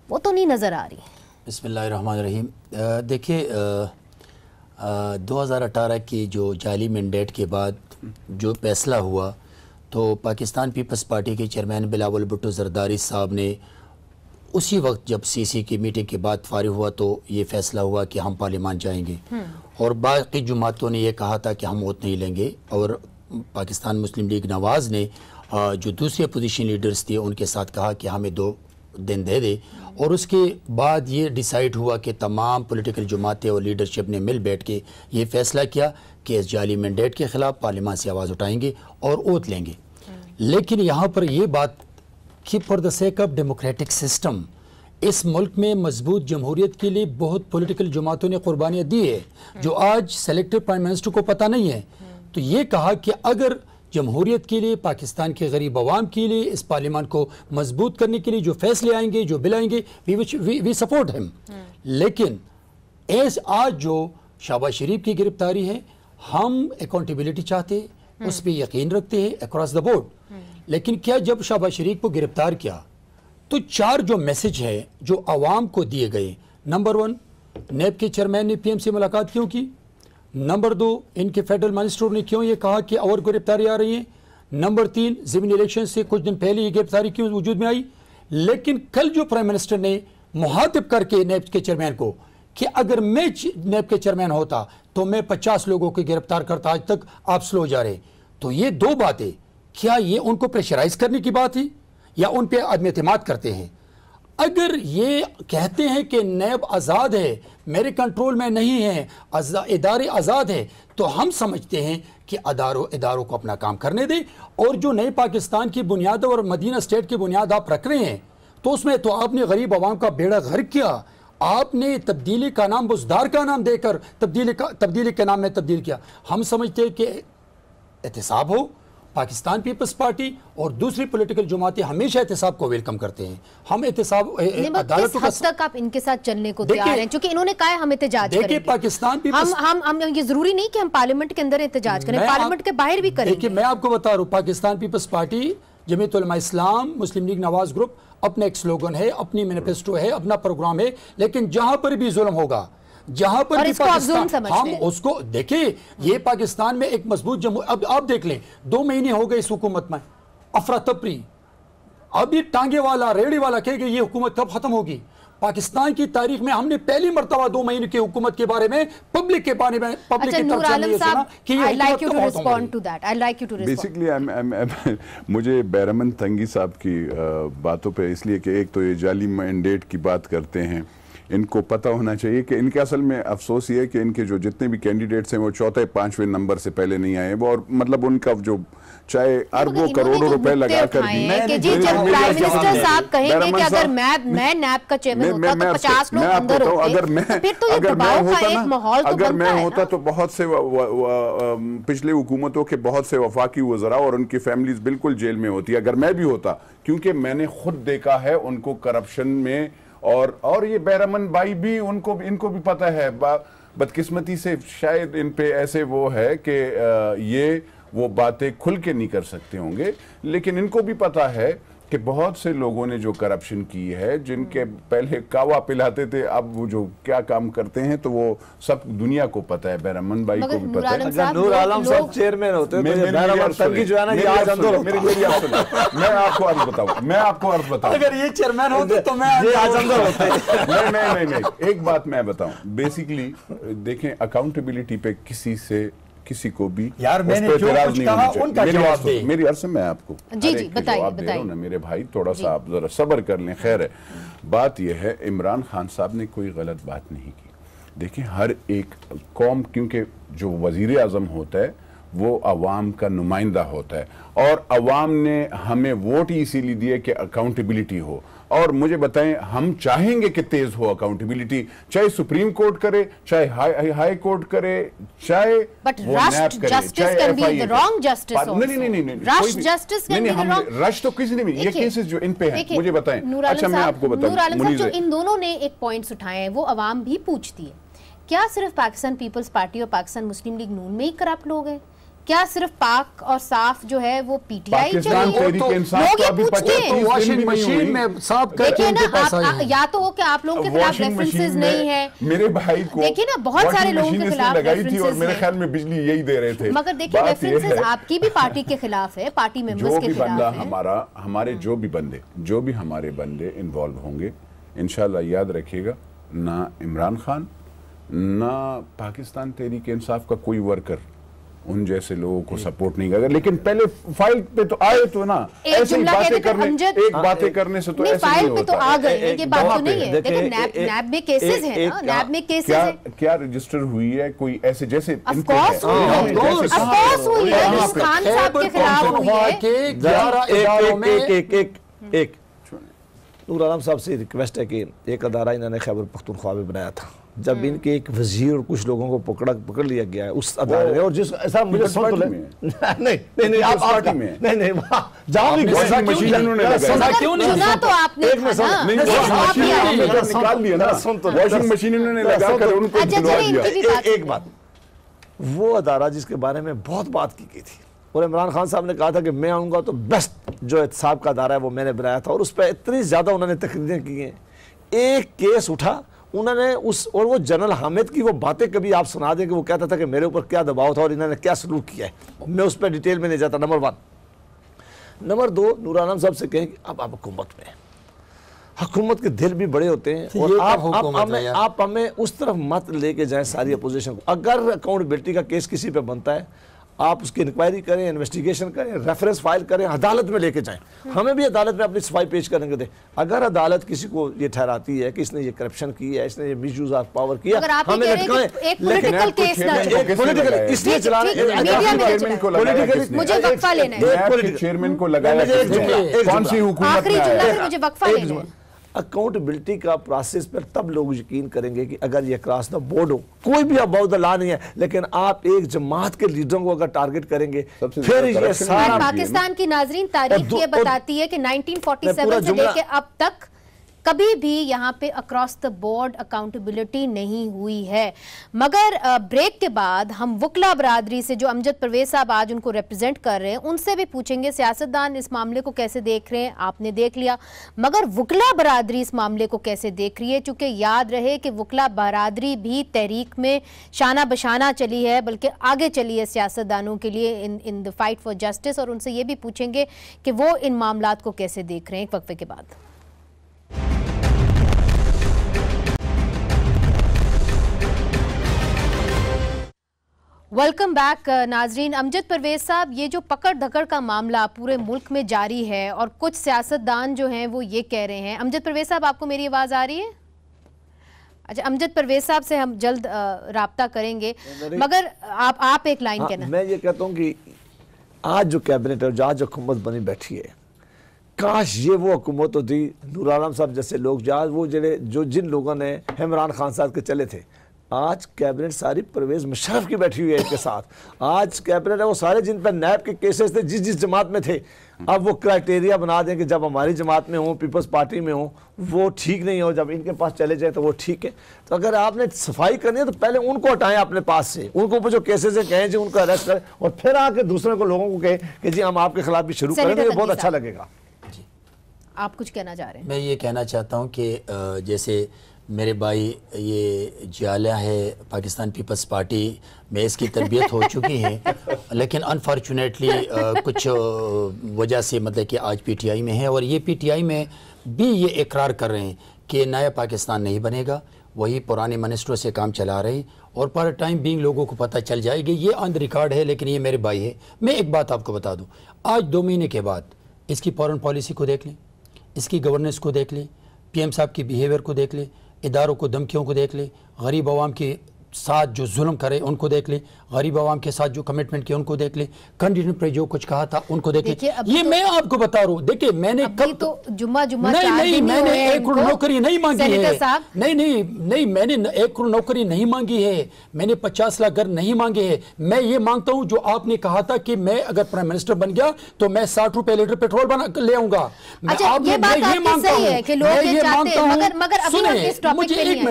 वो तो नहीं नज़र आ रही। बिस्मिल्लाहिर्रहमानिर्रहीम। देखिए, 2018 की जो जाली मैंडेट के बाद जो फैसला हुआ, तो पाकिस्तान पीपल्स पार्टी के चेयरमैन बिलावल भुट्टो जरदारी साहब ने उसी वक्त जब सीसी की मीटिंग के बाद फारिग हुआ तो ये फैसला हुआ कि हम पार्लियामान जाएंगे, और बाकी जमातों ने ये कहा था कि हम वोट नहीं लेंगे। और पाकिस्तान मुस्लिम लीग नवाज़ ने जो दूसरे अपोजिशन लीडर्स थे उनके साथ कहा कि हमें 2 दिन दे दे, और उसके बाद ये डिसाइड हुआ कि तमाम पॉलिटिकल जमातें और लीडरशिप ने मिल बैठ के ये फैसला किया कि इस जाली मैंडेट के ख़िलाफ़ पार्लियामान से आवाज़ उठाएंगे और ओथ लेंगे। लेकिन यहाँ पर ये बात कि for the sake of democratic system, इस मुल्क में मजबूत जमहूरियत के लिए बहुत पॉलिटिकल जमातों ने कुर्बानियाँ दी है, जो आज सेलेक्टेड प्राइम मिनिस्टर को पता नहीं है। तो ये कहा कि अगर जमहूरियत के लिए, पाकिस्तान के गरीब अवाम के लिए, इस पार्लियामान को मजबूत करने के लिए जो फैसले आएंगे, जो बिल आएंगे, वी सपोर्ट हिम। लेकिन आज जो शहबाज शरीफ की गिरफ्तारी है, हम अकाउंटेबिलिटी चाहते हैं, उस पर यकीन रखते हैं अक्रॉस द बोर्ड। लेकिन क्या जब शहबाज शरीफ को गिरफ्तार किया तो 4 जो मैसेज है जो आवाम को दिए गए, नंबर 1, नेब के चेयरमैन ने पीएम से मुलाकात क्यों की, नंबर 2, इनके फेडरल मिनिस्टर ने क्यों ये कहा कि और गिरफ्तारी आ रही है, नंबर 3, ज़िमनी इलेक्शन से कुछ दिन पहले ये गिरफ्तारी क्यों वजूद में आई। लेकिन कल जो प्राइम मिनिस्टर ने मुहातिब करके नेब के चेयरमैन को कि अगर मैं नेब के चेयरमैन होता तो मैं 50 लोगों को गिरफ्तार करता, आज तक आप स्लो जा रहे। तो ये 2 बातें, क्या ये उनको प्रेशराइज करने की बात है या उन पे आदमी एतमाद करते हैं? अगर ये कहते हैं कि नैब आज़ाद है, मेरे कंट्रोल में नहीं है, इदारे आज़ाद है, तो हम समझते हैं कि इदारों को अपना काम करने दें। और जो नए पाकिस्तान की बुनियाद और मदीना स्टेट की बुनियाद आप रख रहे हैं, तो उसमें तो आपने गरीब आवाम का बेड़ा गर्क किया। आपने तब्दीली का नाम बुज़दार का नाम देकर तब्दीली के नाम में तब्दील किया। हम समझते हैं कि एहतसाब हो, पाकिस्तान पीपल्स पार्टी और दूसरी पॉलिटिकल जमातें हमेशा एहतसाब को वेलकम करते हैं। हम एहतसाब अदालतों का तक आप इनके साथ चलने को तैयार हैं, क्योंकि इन्होंने कहा है हम एहतजाज करेंगे। देखिए, पाकिस्तान पीपल्स हम ये जरूरी नहीं कि हम पार्लियामेंट के अंदर एहतजाज करें, पार्लियामेंट के बाहर भी करेंगे। देखिए, मैं आपको बता रहा हूँ, पाकिस्तान पीपल्स पार्टी, जमीयत उलमा इस्लाम, मुस्लिम लीग नवाज ग्रुप, अपना एक स्लोगन है, अपनी मैनिफेस्टो है, अपना प्रोग्राम है, लेकिन जहां पर भी जुल्म होगा, जहां पर भी पाकिस्तान, हम उसको देखिए। ये पाकिस्तान में एक मजबूत जमहूर, अब आप देख लें, 2 महीने हो गए इस हुकूमत में, अफरा तफरी, अभी टांगे वाला रेड़ी वाला कहेगा ये हुकूमत कब खत्म होगी। पाकिस्तान की तारीख में हमने पहली मरतबा 2 महीने की हुकूमत के बारे में पब्लिक के बारे में पब्लिक की तरफ से सुना कि ये like you to respond to that. I'd like you to respond. Basically मुझे बैरमन तंगी साहब की बातों पे, इसलिए कि एक तो ये जाली मैंडेट की बात करते हैं, इनको पता होना चाहिए कि इनके असल में अफसोस ये है कि इनके जो जितने भी कैंडिडेट्स हैं वो चौथे पांचवें नंबर से पहले नहीं आए वो, और मतलब उनका जो चाहे अरबों करोड़ों रुपए लगाकर कि जी जब प्राइम मिनिस्टर साहब कहेंगे कि अगर मैं नैब का चेयरमैन होता तो 50 लोग अंदर होते, तो फिर तो ये दबाव का एक माहौल तो अगर मैं बनता होता है तो बहुत से पिछले हुकूमतों के बहुत से वफाकी वज़रा और उनकी फैमिलीज बिल्कुल जेल में होती, अगर मैं भी होता, क्योंकि मैंने खुद देखा है उनको करप्शन में। और ये बैरमन भाई भी इनको भी पता है, बदकिस्मती से शायद इन पे ऐसे वो है कि ये वो बातें खुल के नहीं कर सकते होंगे, लेकिन इनको भी पता है कि बहुत से लोगों ने जो करप्शन की है, जिनके पहले कावा पिलाते थे, अब वो जो क्या काम करते हैं, तो वो सब दुनिया को पता है, बैरमन भाई को भी पता है। अगर नूर आलम साहब चेयरमैन होते तो ये बैरमन तंगी जो है ना, ये आज अंदर होता। मेरी आप सुनो, मैं आपको अर्थ बताऊं, अगर ये चेयरमैन होते तो मैं ये आज अंदर होते। नहीं, एक बात मैं बताऊं, बेसिकली देखें, अकाउंटेबिलिटी पे किसी को भी यार मैंने जो कुछ कहा उनका जवाब दे। मेरी अर्ज से मैं आपको जी बताइए ना मेरे भाई, थोड़ा सा आप जरा सब्र कर लें। खैर है, बात यह है, इमरान खान साहब ने कोई गलत बात नहीं की। देखिए, हर एक कौम, क्योंकि जो वजीर आजम होता है वो अवाम का नुमाइंदा होता है, और अवाम ने हमें वोट इसीलिए दिए कि अकाउंटेबिलिटी हो। और मुझे बताएं, हम चाहेंगे कि तेज हो अकाउंटेबिलिटी, चाहे सुप्रीम कोर्ट करे, चाहे हाई कोर्ट करे, चाहे वो नैब करे, चाहे FIA नहीं, रश तो किसी ने भी, ये केसेस जो इन पे हैं, मुझे बताएं। अच्छा, मैं आपको बताऊं, जो इन दोनों ने एक पॉइंट्स उठाए हैं वो अवाम भी पूछती है, क्या सिर्फ पाकिस्तान पीपल्स पार्टी और पाकिस्तान मुस्लिम लीग नून में ही करप्ट लोग हैं? क्या सिर्फ पाक और साफ जो है वो पीटीआई चाहिए? लोग ये पूछते हैं। वॉशिंग मशीन में साफ देखिए ना, या तो हो कि आप लोगों के खिलाफ रेफरेंसेस नहीं है, मेरे भाई को देखिए ना, बहुत सारे लोगों के खिलाफ लगाई थी और मेरे ख्याल में बिजली यही दे रहे थे। मगर देखिए, रेफरेंसेस आपकी भी पार्टी के खिलाफ है, पार्टी मेंबर्स के खिलाफ है। हमारे जो भी हमारे बंदे इन्वॉल्व होंगे, इंशाल्लाह याद रखिएगा, ना इमरान खान ना पाकिस्तान तहरीक इंसाफ का कोई वर्कर उन जैसे लोगों को सपोर्ट नहीं करेगा। लेकिन पहले फाइल पे तो आए तो ना, ऐसे ही बातें करने से तो ऐसे नहीं होता। तो आ गए, ये बात तो नहीं है। देखिए, नैब में केसेस हैं ना, नैब में केसेस हैं। क्या रजिस्टर हुई है कोई ऐसे जैसे ऑफ कोर्स हुई है, जिस खान साहब के खिलाफ हुई है। एक नूर आलम साहब से रिक्वेस्ट है कि एक अदारा इन्होंने खैबर पख्तूनख्वा में बनाया था, जब इनके एक वजीर और कुछ लोगों को पकड़ लिया गया है उस अदालत में, और जिस ऐसा मुझे सुन तो नहीं आप पार्टी में नहीं जहां भी मशीन उन्होंने लगाई, क्यों नहीं सुना तो आपने निकाल लिया ना, वॉशिंग मशीन उन्होंने लगाकर उनको दिलवा दिया। एक बात, वो अदारा जिसके बारे में बहुत बात की गई थी और इमरान खान साहब ने कहा था कि मैं आऊंगा तो बेस्ट जो एहतसाब का अदारा है वो मैंने बनाया था, और उस पर इतनी ज्यादा उन्होंने तकरीरें की हैं। एक केस उठा उन्होंने उस, और वो जनरल हामिद की वो बातें कभी आप सुना दें कि वो कहता था कि मेरे ऊपर क्या दबाव था और इन्होंने क्या सलूक किया है, मैं उस पर डिटेल में नहीं जाता। नंबर 1। नंबर 2, नूर आलम साहब से कहें कि अब आप हुकूमत में, हुकूमत के दिल भी बड़े होते हैं, और आप हमें उस तरफ मत लेके जाएं सारी अपोजिशन को। अगर अकाउंटेबिलिटी का केस किसी पे बनता है, आप उसकी इंक्वायरी करें, इन्वेस्टिगेशन करें, रेफरेंस फाइल करें, अदालत में लेके जाएं, हमें भी अदालत में अपनी सफाई पेश करेंगे दें। अगर अदालत किसी को ये ठहराती है कि इसने ये करप्शन की है, इसने ये मिसयूज ऑफ पावर किया, हमें लटकाएं, लेकिन इसलिए चला रहे मुझे वक्फा लेना है, चेयरमैन को लगाया, कौन सी हुकूमत में मुझे वक्फा लेना है। अकाउंटेबिलिटी का प्रोसेस पर तब लोग यकीन करेंगे कि अगर ये क्रॉस द बोर्ड हो, कोई भी अबाउट द लॉ नहीं है, लेकिन आप एक जमात के लीडरों को अगर टारगेट करेंगे, फिर ये सारा पाकिस्तान की नाजरीन तारीख ये बताती है कि 1947 से लेके अब तक कभी भी यहाँ पे अक्रॉस द बोर्ड अकाउंटेबिलिटी नहीं हुई है। मगर ब्रेक के बाद हम वकला बरादरी से, जो अमजद परवेज साहब आज उनको रिप्रेजेंट कर रहे हैं, उनसे भी पूछेंगे सियासतदान इस मामले को कैसे देख रहे हैं। आपने देख लिया, मगर वकला बरादरी इस मामले को कैसे देख रही है, चूंकि याद रहे कि वकला बरादरी भी तहरीक में शाना बशाना चली है, बल्कि आगे चली है सियासतदानों के लिए in the fight for justice, और उनसे ये भी पूछेंगे कि वो इन मामलात को कैसे देख रहे हैं। एक वक्फे के बाद वेलकम बैक नाजरीन। अमजद परवेज साहब, ये जो पकड़ धकड़ का मामला पूरे मुल्क में जारी है और कुछ सियासतदान जो हैं वो ये कह रहे हैं, अमजद परवेज साहब आपको मेरी आवाज़ आ रही है? अच्छा, अमजद परवेज साहब से हम जल्द राब्ता करेंगे, मगर आप एक लाइन कहना। मैं ये कहता हूँ कि आज जो कैबिनेट है, जो आज हुकूमत बनी बैठी है, काश ये वो हुकूमत होती, नूर आलम साहब जैसे लोग, आज वो जो जिन लोगों ने इमरान खान साहब के चले थे, आज कैबिनेट सारी परवेज मुशर्रफ की बैठी हुई है इनके साथ। आज कैबिनेट है वो सारे जिन पर नैब के केसेस थे, जिस जमात में थे, अब वो क्राइटेरिया बना दें कि जब हमारी जमात में हो, पीपल्स पार्टी में हो, वो ठीक नहीं हो, जब इनके पास चले जाए तो वो ठीक है। तो अगर आपने सफाई करनी है तो पहले उनको हटाएं अपने पास से, उनको ऊपर जो केसेस है कहें जी उनको अरेस्ट करें, और फिर आके दूसरे को लोगों को कहें कि जी हम आपके खिलाफ भी शुरू करें, तो ये बहुत अच्छा लगेगा। आप कुछ कहना चाह रहे हैं? मैं ये कहना चाहता हूँ कि जैसे मेरे भाई ये जियाला है पाकिस्तान पीपल्स पार्टी में, इसकी तरबियत हो चुकी है, लेकिन अनफॉर्चुनेटली कुछ वजह से मतलब कि आज पीटीआई में है, और ये पीटीआई में भी ये इकरार कर रहे हैं कि नया पाकिस्तान नहीं बनेगा, वही पुराने मिनिस्टरों से काम चला रहे हैं, और पर टाइम बीइंग लोगों को पता चल जाएगी। ये ऑन द रिकॉर्ड है, लेकिन ये मेरे भाई है। मैं एक बात आपको बता दूँ, आज 2 महीने के बाद इसकी फॉरेन पॉलिसी को देख लें, इसकी गवर्नेंस को देख लें, पीएम साहब की बिहेवियर को देख लें, इदारों को धमकियों को देख ले, गरीब आवाम के साथ जो जुल्म करे उनको देख ले, गरीब आवाम के साथ जो कमिटमेंट किया उनको देख ले, कैंडिडेट पर जो कुछ कहा था उनको देख ले। ये मैं आपको बता रहा हूँ, देखिए मैंने कब तो जुम्मा नहीं मैंने 1 करोड़ नौकरी नहीं मांगी है, नहीं मैंने 1 करोड़ नौकरी नहीं मांगी है, मैंने 50 लाख घर नहीं मांगे हैं। मैं ये मांगता हूँ जो आपने कहा था कि मैं अगर प्राइम मिनिस्टर बन गया तो मैं 60 रुपए लीटर पेट्रोल बना ले आऊंगा। ये मांगता हूँ, मुझे 1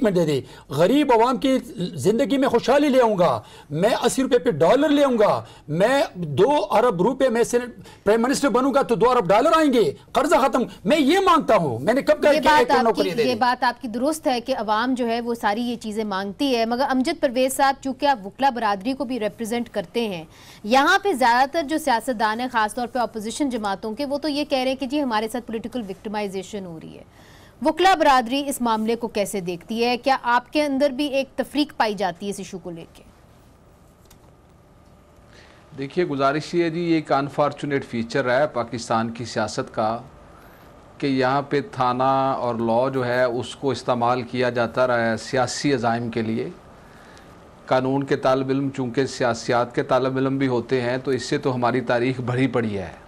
मिनट दे दे, गरीब आवाम की जिंदगी में खुशहाली ले आऊंगा, मैं 80 रुपए पे डॉलर ले आऊंगा, मैं 2 अरब रुपए में से प्राइम मिनिस्टर बनूंगा तो 2 अरब डॉलर आएंगे, कर्जा खत्म। मैं ये मांगता हूं, मैंने कब कहा कि नौकरी दे। ये बात आपकी दुरुस्त है कि अवाम जो है वो सारी ये चीजें मांगती है, मगर अमजद परवेज साहब चूंकि आप वकला बरादरी को भी रिप्रेजेंट करते हैं, यहाँ पे ज्यादातर जो सियासतदान है, खासतौर पर अपोजिशन जमातों के, वो तो ये कह रहे हैं कि जी हमारे साथ पोलिटिकल विक्टिमाइजेशन हो रही है। वकला बरादरी इस मामले को कैसे देखती है? क्या आपके अंदर भी एक तफरीक पाई जाती है इस इशू को लेके? देखिए, गुजारिश ये जी, एक अनफॉर्चुनेट फीचर है पाकिस्तान की सियासत का कि यहाँ पे थाना और लॉ जो है उसको इस्तेमाल किया जाता रहा है सियासी अज़ाइम के लिए। कानून के तालिब इल्म चूँकि सियासियात के तालिब इल्म भी होते हैं, तो इससे तो हमारी तारीख भरी पड़ी है,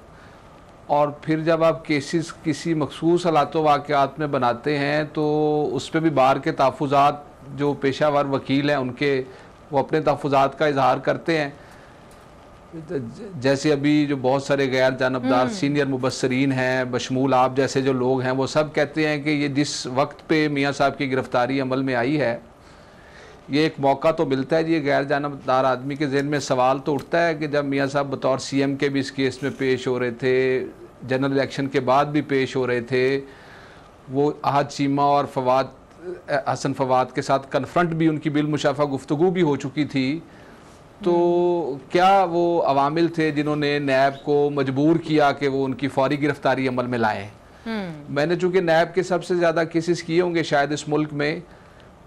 और फिर जब आप केसेस किसी मखसूस हालात वाक़यात में बनाते हैं तो उस पर भी बार के तहफ़्फ़ुज़ात जो पेशावर वकील हैं उनके, वो अपने तहफ़्फ़ुज़ात का इजहार करते हैं। जैसे अभी जो बहुत सारे गैर जानबदार सीनियर मुबस्सरीन हैं, बशमूल आप जैसे जो लोग हैं, वो सब कहते हैं कि ये जिस वक्त पे मियाँ साहब की गिरफ़्तारी अमल में आई है, ये एक मौका तो मिलता है जी। ये गैर जानबदार आदमी के ज़हन में सवाल तो उठता है कि जब मियाँ साहब बतौर सीएम के भी इस केस में पेश हो रहे थे, जनरल इलेक्शन के बाद भी पेश हो रहे थे, वो अहद चीमा और हसन फवाद के साथ कन्फ्रंट भी उनकी बिलमुशाफा गुफ्तगू भी हो चुकी थी, तो क्या वो अवामिल थे जिन्होंने नैब को मजबूर किया कि वो उनकी फौरी गिरफ्तारी अमल में लाएँ? मैंने चूँकि नैब के सबसे ज़्यादा केसेस किए होंगे शायद इस मुल्क में,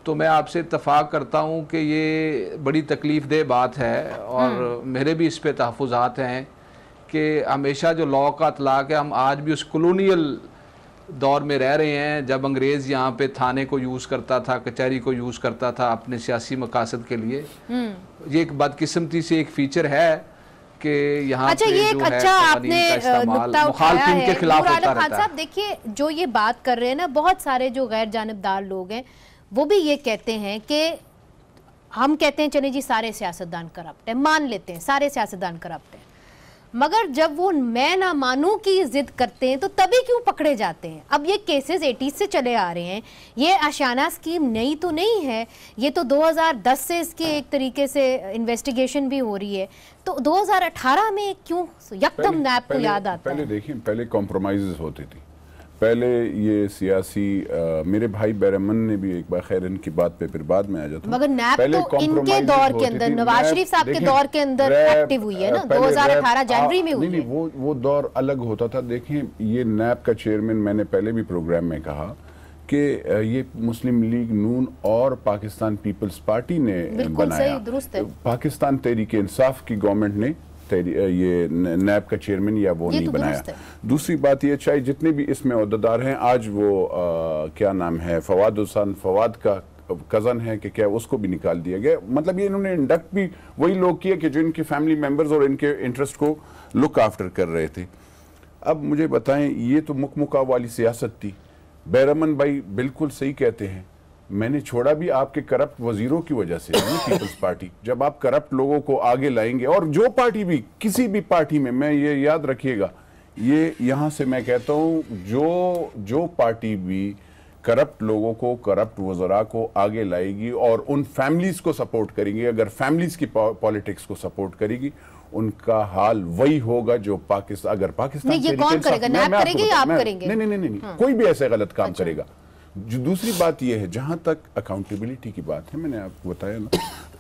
तो मैं आपसे इत्तफाक करता हूँ कि ये बड़ी तकलीफ़ दह बात है, और मेरे भी इस पे तहफ़्फ़ुज़ात हैं कि हमेशा जो लॉ का इतलाक़ है, हम आज भी उस कॉलोनियल दौर में रह रहे हैं जब अंग्रेज़ यहाँ पे थाने को यूज़ करता था, कचहरी को यूज़ करता था अपने सियासी मकासद के लिए। ये एक बदकिस्मती से एक फ़ीचर है कि यहाँ अच्छा, ये एक अच्छा आपने नुक्ता उठाया है के खिलाफ नूर होता आलम खान रहता है। साहब, देखिए जो ये बात कर रहे हैं ना, बहुत सारे जो गैर जानिबदार लोग हैं वो भी ये कहते हैं कि हम कहते हैं चले जी सारे सियासतदान करप्ट हैं, मान लेते हैं सारे सियासतदान करप्ट हैं, मगर जब वो मैं ना मानूं की जिद करते हैं तो तभी क्यों पकड़े जाते हैं? अब ये केसेस 80 से चले आ रहे हैं, ये आशियाना स्कीम नई तो नहीं है, ये तो 2010 से इसकी एक तरीके से इन्वेस्टिगेशन भी हो रही है, तो 2018 में क्यों यकदम नैब को याद आता है? पहले देखिए, पहले कॉम्प्रोमाइज़ होती थी, पहले ये सियासी मेरे भाई बैरमन ने भी एक बार, खैर इनकी बात पे फिर बाद में आ जाता हूं, मगर नैब तो इनके दौर के अंदर, नवाज शरीफ साहब के दौर के अंदर एक्टिव हुई है ना, 2018 जनवरी में हुई है। वो दौर अलग होता था। देखिए, ये नैब का चेयरमैन, मैंने पहले भी प्रोग्राम में कहा कि ये मुस्लिम लीग नून और पाकिस्तान पीपल्स पार्टी ने बनाया, दुरुस्त है। पाकिस्तान तहरीक इंसाफ की गवर्नमेंट ने ये नैब का चेयरमैन या वो नहीं बनाया। दूसरी बात ये, चाहे जितने भी इसमें ओहदेदार हैं, आज वो क्या नाम है, फवाद हुसैन, फवाद का कज़न है कि क्या, उसको भी निकाल दिया गया। मतलब ये इन्होंने इंडक्ट भी वही लोग किए कि जो इनके फैमिली मेंबर्स और इनके इंटरेस्ट को लुक आफ्टर कर रहे थे। अब मुझे बताएं, ये तो मुकमुका वाली सियासत थी। बैरमन भाई बिल्कुल सही कहते हैं, मैंने छोड़ा भी आपके करप्ट वजीरों की वजह से, पीपल्स पार्टी। जब आप करप्ट लोगों को आगे लाएंगे, और जो पार्टी भी, किसी भी पार्टी में, मैं ये याद रखिएगा, ये यहाँ से मैं कहता हूँ, जो पार्टी भी करप्ट लोगों को, करप्ट वज़रा को आगे लाएगी और उन फैमिलीज को सपोर्ट करेंगी, अगर फैमिलीज की पॉलिटिक्स को सपोर्ट करेगी, उनका हाल वही होगा जो पाकिस्तान, अगर पाकिस्तान नहीं, ये कौन करेगा? नैब करेगी या आप करेंगे? नहीं, कोई भी ऐसे गलत काम करेगा। जो दूसरी बात यह है, जहां तक अकाउंटेबिलिटी की बात है, मैंने आपको बताया ना,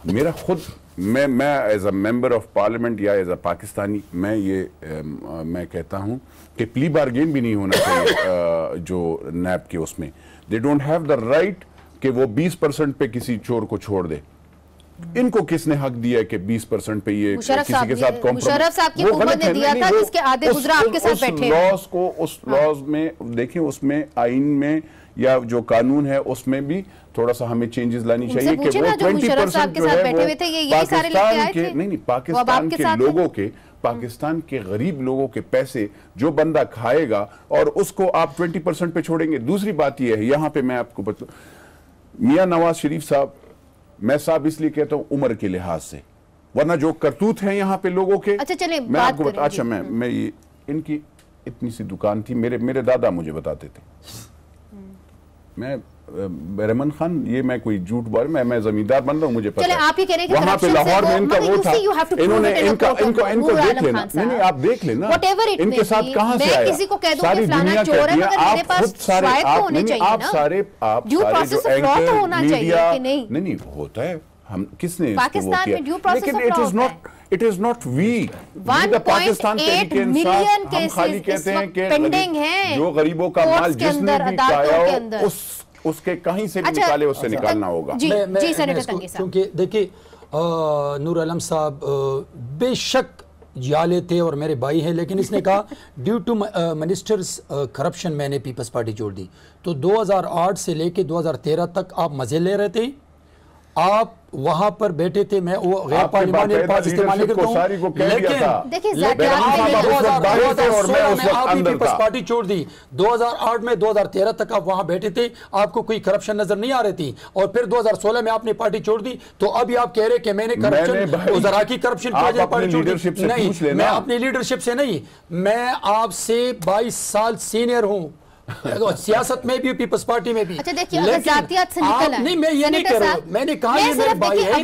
मेरा खुद, मैं as a member of parliament या एज अ पाकिस्तानी, मैं कहता हूं कि प्ली बार्गेन भी नहीं होना चाहिए जो नैब के उसमें। They don't have the right कि वो 20% पे किसी चोर को छोड़ दे। इनको किसने हक दिया है कि 20% पे ये किसी के साथ कॉम्प्रोमाइज? मुशर्रफ साहब की हुकूमत ने दिया था, जिसके आधे गुजरा आपके साथ बैठे हैं। उस लॉज में देखें, उसमें आइन में या जो कानून है उसमें भी थोड़ा सा हमें चेंजेस लानी चाहिए कि वो 20% जो है वो पाकिस्तान के, नहीं, पाकिस्तान के लोगों के, पाकिस्तान के गरीब लोगों के पैसे जो बंदा खाएगा और उसको आप 20% पे छोड़ेंगे। दूसरी बात यह है, यहाँ पे मैं आपको बता, मियां नवाज शरीफ साहब, मैं साहब इसलिए कहता हूं उम्र के लिहाज से, वरना जो करतूत हैं यहाँ पे लोगों के, अच्छा चलिए मैं आपको बता, अच्छा मैं ये, इनकी इतनी सी दुकान थी, मेरे दादा मुझे बताते थे, मैं बैरमन खान, ये मैं कोई झूठ बोल, मैं जमींदार बन रहा हूँ, मुझे पता है। आप ही कह रहे हैं वहां पे लाहौर में इनका वो था, इन्होंने इनको देख लेना, नहीं आप देख लेना इनके साथ कहाँ से आया, सारी दुनिया कहती है, आप खुद सारे, आप सारे जो एंकर मीडिया, नहीं होता है, हम किसने पाकिस्तान में ड्यू प्रोसेस ऑफ लॉ है। It is not we. 1.8 million cases खाली कहते हैं कि पेंडिंग हैं, जो गरीबों का माल जिसने भी खाया हो उसके कहीं से भी निकाले, उससे निकालना होगा। जी सेनेटर तंगी साहब, क्योंकि देखिए नूर आलम साहब बेशक जाले थे और मेरे भाई हैं, लेकिन इसने कहा ड्यू टू मिनिस्टर्स करप्शन मैंने पीपल्स पार्टी छोड़ दी। तो 2008 से लेके 2013 तक आप मजे ले रहे थे, आप वहां पर बैठे थे, मैं वो गैर पार्लिमानी अल्फाज इस्तेमाल करता हूं, लेकिन पीपल्स पार्टी छोड़ दी। 2008 में 2013 तक आप वहां बैठे थे, आपको कोई करप्शन नजर नहीं आ रही थी, और फिर 2016 में आपने पार्टी छोड़ दी। तो अभी आप कह रहे कि मैंने करप्शन, उजरा की करप्शन की वजह पार्टी छोड़ दी। नहीं, मैं अपनी लीडरशिप से नहीं, मैं आपसे 22 साल सीनियर हूं, सियासत में भी, पीपल्स पार्टी में भी। अच्छा देखिए, अगर जातियात से निकल नहीं, मैं ये नहीं कह रहा हूं, मैंने कहा ये मेरे भाई है,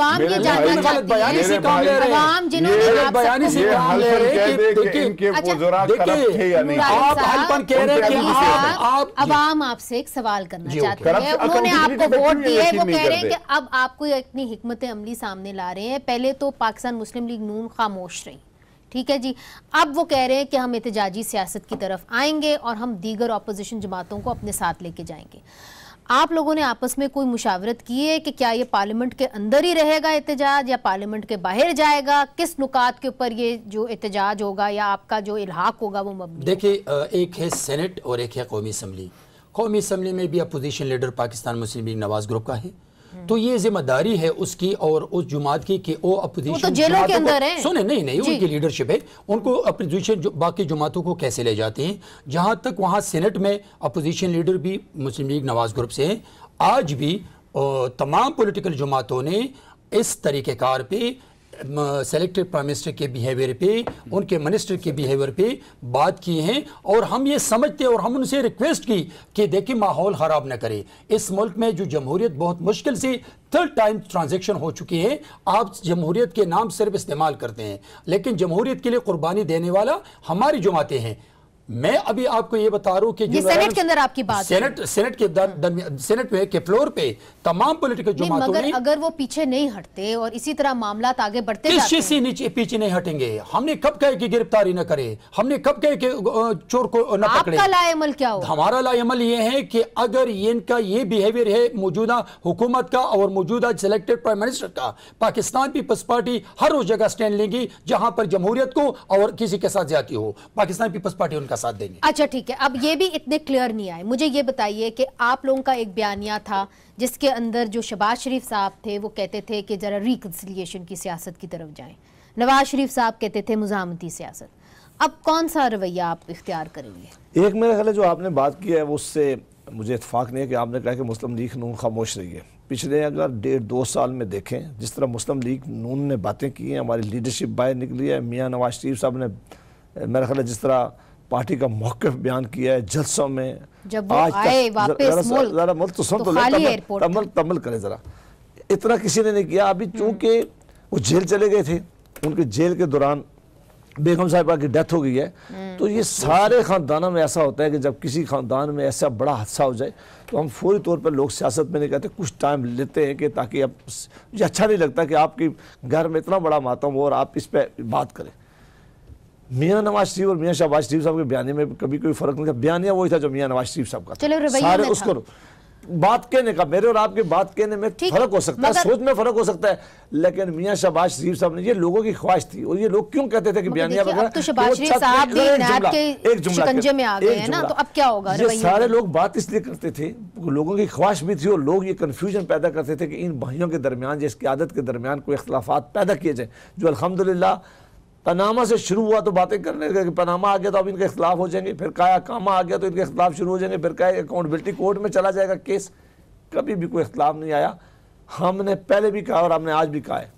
गलत बयानी से काम ले रहे हैं, बयानी से काम ले रहे हैं कि आप हलपन कह रहे हैं कि आप, अवाम आपसे एक सवाल करना चाहते हैं, उन्होंने आपको वोट दिए, वो कह रहे हैं कि अब आपको इतनी हिकमत अमली सामने ला रहे हैं। पहले तो पाकिस्तान मुस्लिम लीग नून खामोश रही, ठीक है जी, अब वो कह रहे हैं कि हम एहतजाजी सियासत की तरफ आएंगे और हम दीगर अपोजिशन जमातों को अपने साथ लेके जाएंगे। आप लोगों ने आपस में कोई मुशावरत की है कि क्या ये पार्लियामेंट के अंदर ही रहेगा एहतजाज या पार्लियामेंट के बाहर जाएगा? किस नुकात के ऊपर ये जो एहतजाज होगा या आपका जो इल्हाक होगा वो मबनी? देखिए, एक है सेनेट और एक है कौमी असम्बली। कौमी असम्बली में भी अपोजिशन लीडर पाकिस्तान मुस्लिम लीग नवाज ग्रुप का है, तो ये जिम्मेदारी है उसकी और उस जुमात की कि वो अपोजिशन तो जेलों के अंदर है। सुने, नहीं उनकी लीडरशिप है, उनको अपोजिशन बाकी जुमातों को कैसे ले जाते हैं। जहां तक वहां सेनेट में अपोजिशन लीडर भी मुस्लिम लीग नवाज ग्रुप से है। आज भी तमाम पॉलिटिकल जुमातों ने इस तरीक़ेकार पे सेलेक्टेड प्राइम मिनिस्टर के बिहेवियर पे, उनके मिनिस्टर के बिहेवियर पे बात की है, और हम ये समझते हैं और हम उनसे रिक्वेस्ट की कि देखिए माहौल ख़राब न करें। इस मुल्क में जो जमहूरियत बहुत मुश्किल से 3rd टाइम ट्रांजैक्शन हो चुकी है, आप जमहूरियत के नाम सिर्फ इस्तेमाल करते हैं, लेकिन जमहूरियत के लिए कुर्बानी देने वाला हमारी जमातें हैं। मैं अभी आपको ये बता रहा हूं कि ये सेनेट के अंदर आपकी बात सेनेट में के फ्लोर पे तमाम पॉलिटिकल जमातों ने, अगर वो पीछे नहीं हटते और इसी तरह मामला आगे बढ़ते किस चीज से नीचे पीछे नहीं हटेंगे? हमने कब कहे कि गिरफ्तारी न करे? हमने कब कहे कि चोर को न पकड़े? आपका लाएमल क्या हो? हमारा लाएमल ये है कि अगर इनका ये बिहेवियर है मौजूदा हुकूमत का और मौजूदा सिलेक्टेड प्राइम मिनिस्टर का, पाकिस्तान पीपल्स पार्टी हर उस जगह स्टैंड लेंगी जहां पर जमहूरियत को और किसी के साथ ज्यादती हो, पाकिस्तान पीपल्स पार्टी उनका साथ देंगे। अच्छा ठीक है, अब ये भी इतने क्लियर नहीं आए। मुझे ये बताइए कि आप लोगों का एक बयानिया था जिसके अंदर जो शहबाज शरीफ साहब थे वो कहते थे कि जरा रिकंसिलिएशन की सियासत की तरफ जाएं, नवाज शरीफ साहब कहते थे मुजामती सियासत। अब कौन सा रवैया आप इख्तियार करेंगे? एक मेरे ख्याल है जो आपने बात की है उससे मुझे इत्फाक नहीं है कि आपने कहा कि मुस्लिम लीग नून खामोश रही है। पिछले अगर 1.5-2 साल में देखें जिस तरह मुस्लिम लीग नून ने बातें की हैं, हमारी लीडरशिप बाहर निकली है, मियाँ नवाज शरीफ साहब ने मेरा ख्याल है जिस तरह पार्टी का मौक़िफ़ बयान किया है जलसों में, जब वो आए वापस मुल्क तो सुन तो तमल करे ज़रा, इतना किसी ने नहीं किया। अभी चूँकि वो जेल चले गए थे, उनके जेल के दौरान बेगम साहिबा की डेथ हो गई है, तो ये सारे ख़ानदानों में ऐसा होता है कि जब किसी ख़ानदान में ऐसा बड़ा हादसा हो जाए तो हम फौरी तौर पर, लोग सियासत में नहीं कहते, कुछ टाइम लेते हैं कि ताकि अब ये अच्छा नहीं लगता कि आपके घर में इतना बड़ा मातम हो और आप इस पर बात करें। मियाँ नवाज शरीफ और मियाँ शहबाज शरीफ साहब के बयानी में कभी कोई फर्क नहीं था, बयानिया वही था जो मियाँ नवाज शरीफ साहब का था। सारे उसको बात कहने का, मेरे और आपके बात कहने में फर्क हो सकता है, सोच में फर्क हो सकता है, लेकिन मियाँ शहबाज शरीफ साहब ने, ये लोगों की ख्वाहिश थी और ये लोग क्यों कहते थे कि बयानिया वगैरह, तो शहबाज शरीफ साहब भी नैब के शिकंजे में आ गए हैं ना, तो अब क्या होगा? ये सारे लोग बात इसलिए करते थे, लोगों की ख्वाहिश भी थी और लोग ये कंफ्यूजन पैदा करते थे कि इन भाइयों के दरमियान, जिस क़यादत के दरमियान कोई इख्तिलाफात पैदा किए जाए, जो अल्हम्दुलिल्लाह पनामा से शुरू हुआ तो बातें करने लगे कि पनामा आ गया तो अब इनके खिलाफ हो जाएंगे, फिर काया कामा आ गया तो इनके खिलाफ शुरू हो जाएंगे, फिर कहा अकाउंटेबिलिटी कोर्ट में चला जाएगा केस। कभी भी कोई इख्तिलाफ नहीं आया। हमने पहले भी कहा और हमने आज भी कहा है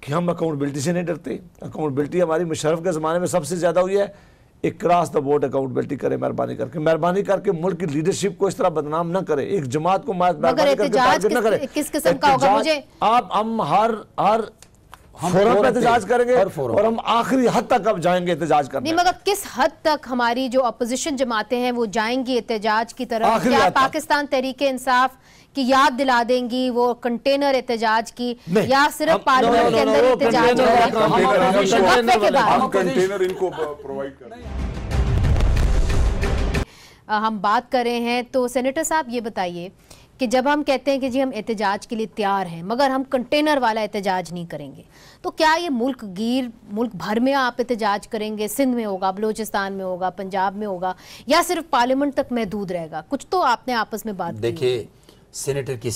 कि हम अकाउंटेबिलिटी से नहीं डरते। अकाउंटेबिलिटी हमारी मुशर्रफ के ज़माने में सबसे ज़्यादा हुई है। एक क्रॉस द बोर्ड अकाउंटेबिलिटी करे, मेहरबानी करके मुल्क की लीडरशिप को इस तरह बदनाम न करे, एक जमात को मेहरबानी करके टारगेट न करे। किस किस्म का होगा? मुझे आप हम हर फोरम पे एहतजाज करेंगे और हम आखिरी हद तक अब जाएंगे एहतजाज करने। नहीं, मगर किस हद तक हमारी जो अपोजिशन जमातें हैं वो जाएंगी एहतजाज की तरफ? क्या पाकिस्तान तहरीक इंसाफ की याद दिला देंगी वो कंटेनर एहतजाज की, या सिर्फ पार्लियामेंट के अंदर एहतजाज हम बात कर रहे हैं? तो सेनेटर साहब ये बताइए कि जब हम कहते हैं कि जी हम एहतजाज के लिए तैयार हैं मगर हम कंटेनर वाला एहतजाज नहीं करेंगे, तो क्या ये मुल्क भर में आप एहतजाज करेंगे? सिंध में होगा, बलूचिस्तान में होगा, पंजाब में होगा, या सिर्फ पार्लियामेंट तक महदूद रहेगा? कुछ तो आपने आपस में बात देखिए, सेनेटर की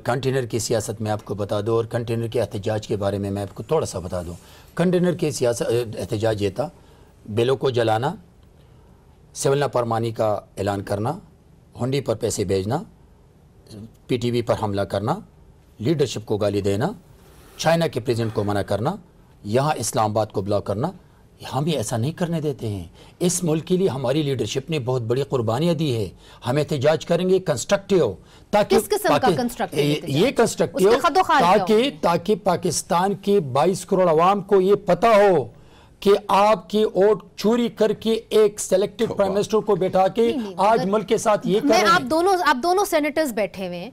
कंटेनर की सियासत में आपको बता दो और कंटेनर के एहतजाज के बारे में मैं आपको थोड़ा सा बता दूँ। कंटेनर की सियासत एहतजाज ये था, बिलों को जलाना, सिविल नाफरमानी का ऐलान करना, हुंडी पर पैसे भेजना, पीटीवी पर हमला करना, लीडरशिप को गाली देना, चाइना के प्रेसिडेंट को मना करना, यहाँ इस्लामाबाद को ब्लॉक करना। हम भी ऐसा नहीं करने देते हैं। इस मुल्क के लिए हमारी लीडरशिप ने बहुत बड़ी कुर्बानियाँ दी है। हम एहतजाज करेंगे कंस्ट्रक्टिव, ताकि ये कंस्ट्रक्टिव ताकि पाकिस्तान के 22 करोड़ अवाम को ये पता हो कि आपकी वोट चोरी करके एक सिलेक्टेड प्राइम मिनिस्टर को बैठा के आज मुल्क के साथ ये कर रहे हैं। आप दोनों सेनेटर्स बैठे हुए हैं,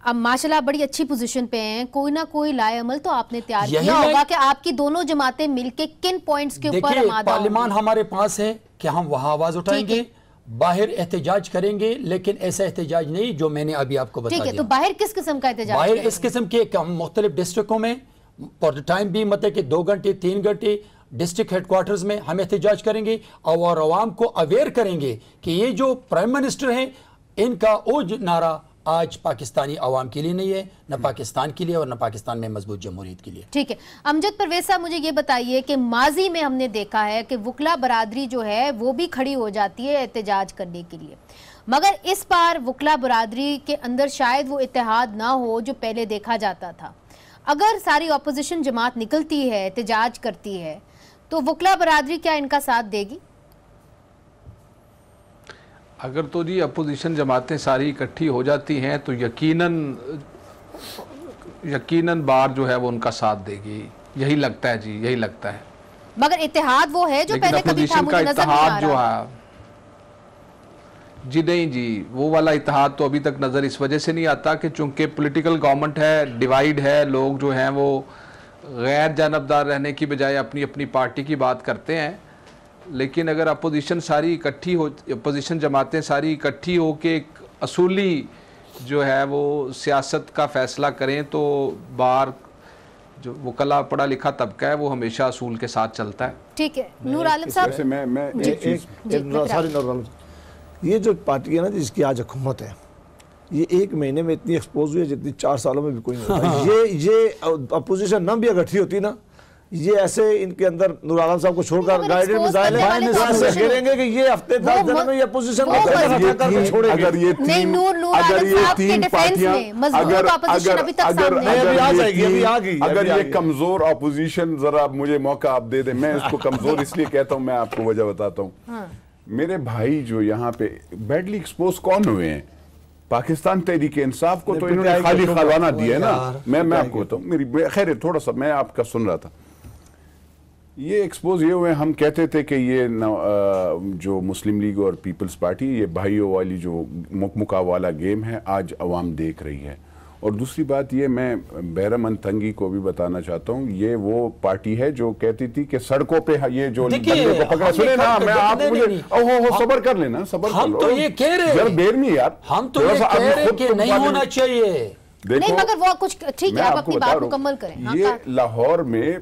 अब माशाल्लाह बड़ी अच्छी पोजीशन पे हैं, कोई ना कोई लाएअमल तो आपने तैयार किया होगा कि आपकी दोनों जमातें मिलके किन पॉइंट्स के ऊपर आमादा पार्लियामान हमारे पास है कि हम वहां आवाज उठाएंगे, बाहर एहतजाज करेंगे, लेकिन ऐसा एहतजाज नहीं जो मैंने अभी आपको बताया। ठीक है, तो बाहर किस किस्म का एहतजाज? बाहर इस किस्म के मुख्तलिफ डिस्ट्रिक्टों में फॉर द टाइम भी मतलब कि 2 घंटे 3 घंटे डिस्ट्रिक्ट हेडक्वार्टर्स में हम एहतजाज करेंगे और आवाम को अवेयर करेंगे कि ये जो प्राइम मिनिस्टर हैं इनका वो नारा आज पाकिस्तानी आवाम के लिए नहीं है, न पाकिस्तान के लिए और न पाकिस्तान में मजबूत जमहूरियत के लिए। ठीक है, अमजद परवेज साहब मुझे ये बताइए कि माजी में हमने देखा है कि वकला बरादरी जो है वो भी खड़ी हो जाती है एहतजाज करने के लिए, मगर इस बार वकला बरादरी के अंदर शायद वो इत्तेहाद ना हो जो पहले देखा जाता था। अगर सारी अपोजिशन जमात निकलती है, एहतजाज करती है, तो वकला बरादरी क्या इनका साथ देगी? अगर तो जी अपोजिशन जमातें सारी इकट्ठी हो जाती हैं तो यकीनन बार जो है वो उनका साथ देगी, यही लगता है जी, यही लगता है। मगर इत्तेहाद वो है जो पहले कभी था, मुझे नजर नहीं आ रहा। जी नहीं जी, वो वाला इत्तेहाद तो अभी तक नज़र इस वजह से नहीं आता कि चूंकि पॉलिटिकल गवर्नमेंट है, डिवाइड है, लोग जो हैं वो गैर जानबदार रहने की बजाय अपनी अपनी पार्टी की बात करते हैं। लेकिन अगर अपोजिशन सारी इकट्ठी हो, अपोजिशन जमातें सारी इकट्ठी हो के एक असूली जो है वो सियासत का फैसला करें तो बार जो वकला पढ़ा लिखा तबका है वो हमेशा असूल के साथ चलता है। ठीक है नूर आलम साहब, ये जो पार्टी है ना जिसकी आज हुकूमत है, ये 1 महीने में इतनी एक्सपोज हुई है जितनी 4 सालों में भी कोई नहीं होता। ये अपोजिशन न भी इकट्ठी होती ना, ये ऐसे इनके अंदर नूर आलम साहब को छोड़कर गाइडेड मिसाइल है, कहेंगे कि ये हफ्ते 10 दिन में ये अपोजिशन को छोड़ेंगे। अगर ये तीन पार्टियां अगर ये कमजोर अपोजिशन, जरा मुझे मौका आप दे दें, मैं इसको कमजोर इसलिए कहता हूं, मैं आपको वजह बताता हूं। मेरे भाई जो यहाँ पे बैडली एक्सपोज कौन हुए हैं, पाकिस्तान तहरीक इंसाफ को तो इन्होंने खाली खलवाना दिया है ना। मैं आपको बताऊं, मेरी खैर थोड़ा सा मैं आपका सुन रहा था, ये एक्सपोज ये हुए, हम कहते थे कि ये जो मुस्लिम लीग और पीपल्स पार्टी, ये भाइयों वाली जो मुकमुका वाला गेम है, आज अवाम देख रही है। और दूसरी बात ये, मैं बैरमन तंगी को भी बताना चाहता हूँ, ये वो पार्टी है जो कहती थी कि सड़कों पे ये जो बंदे को पकड़ा, सुने ना, मैं आप मुझे सबर कर लेना, सबर कर लो। हम तो ये कह रहे हैं देर नहीं यार, हम तो ये कह रहे हैं कि नहीं होना चाहिए। नहीं मगर वो कुछ ठीक है, आप अपनी बात मुकम्मल करें। ये लाहौर में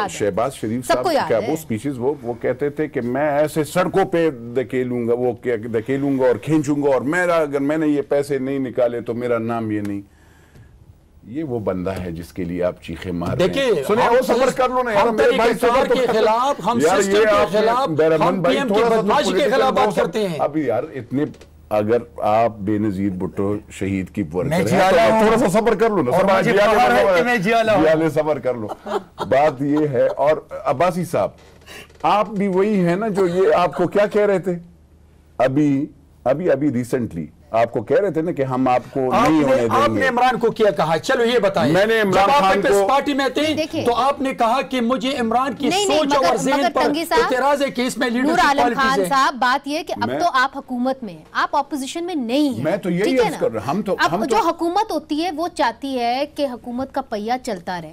शहबाज शरीफ साहब क्या वो स्पीचेस वो कहते थे कि मैं ऐसे सड़कों पे धकेलूंगा, वो धकेलूंगा और खींचूंगा, और मेरा अगर मैंने ये पैसे नहीं निकाले तो मेरा नाम ये नहीं। ये वो बंदा है जिसके लिए आप चीखे मार रहे हैं। सुनिए, वो सबर कर लो ना यार, मेरे भाई के खिलाफ, हम सिस्टम के खिलाफ, हम पीएम की बदमाशी के खिलाफ बात करते हैं। अभी यार इतने, अगर आप बेनजीर भुट्टो शहीद की थोड़ा सा सबर कर लो ना, सबर कर लो। बात ये है, और अब्बासी साहब आप भी वही है ना जो ये आपको क्या कह रहे थे अभी रिसेंटली, आपको कह रहे थे ना कि हम आपको नहीं होने देंगे। आपने इमरान को क्या कहा, चलो ये बताइए। मैंने इमरान खान को, पार्टी में थे तो आपने कहा कि मुझे इमरान की सोच और ज़हन पर इतराज़ है कि इसमें लीडरशिप क्वालिटीज है। खान साहब, बात ये कि अब तो आप हुकूमत में हैं, आप ऑपोजिशन में नहीं हैं। मैं तो यही अर्ज कर रहा हूं। अब जो हुकूमत होती है वो चाहती है कि हुकूमत का पहिया चलता रहे।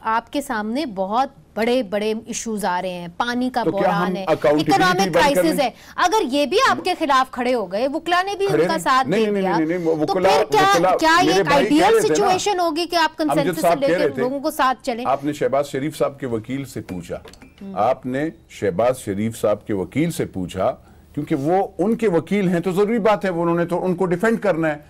आपके सामने बहुत बड़े बड़े इश्यूज आ रहे हैं, पानी का बहरान है, इकोनॉमिक क्राइसिस है। अगर ये भी आपके खिलाफ खड़े हो गए, वुकला ने भी उनका साथ दे दिया, तो फिर क्या ये आइडियल सिचुएशन होगी कि आप कंसेंसस से लेकर लोगों को साथ चलें? आपने शहबाज शरीफ साहब के वकील से पूछा, आपने शहबाज शरीफ साहब के वकील से पूछा, क्योंकि वो उनके वकील हैं तो जरूरी बात है, वो उन्होंने तो उनको डिफेंड करना है।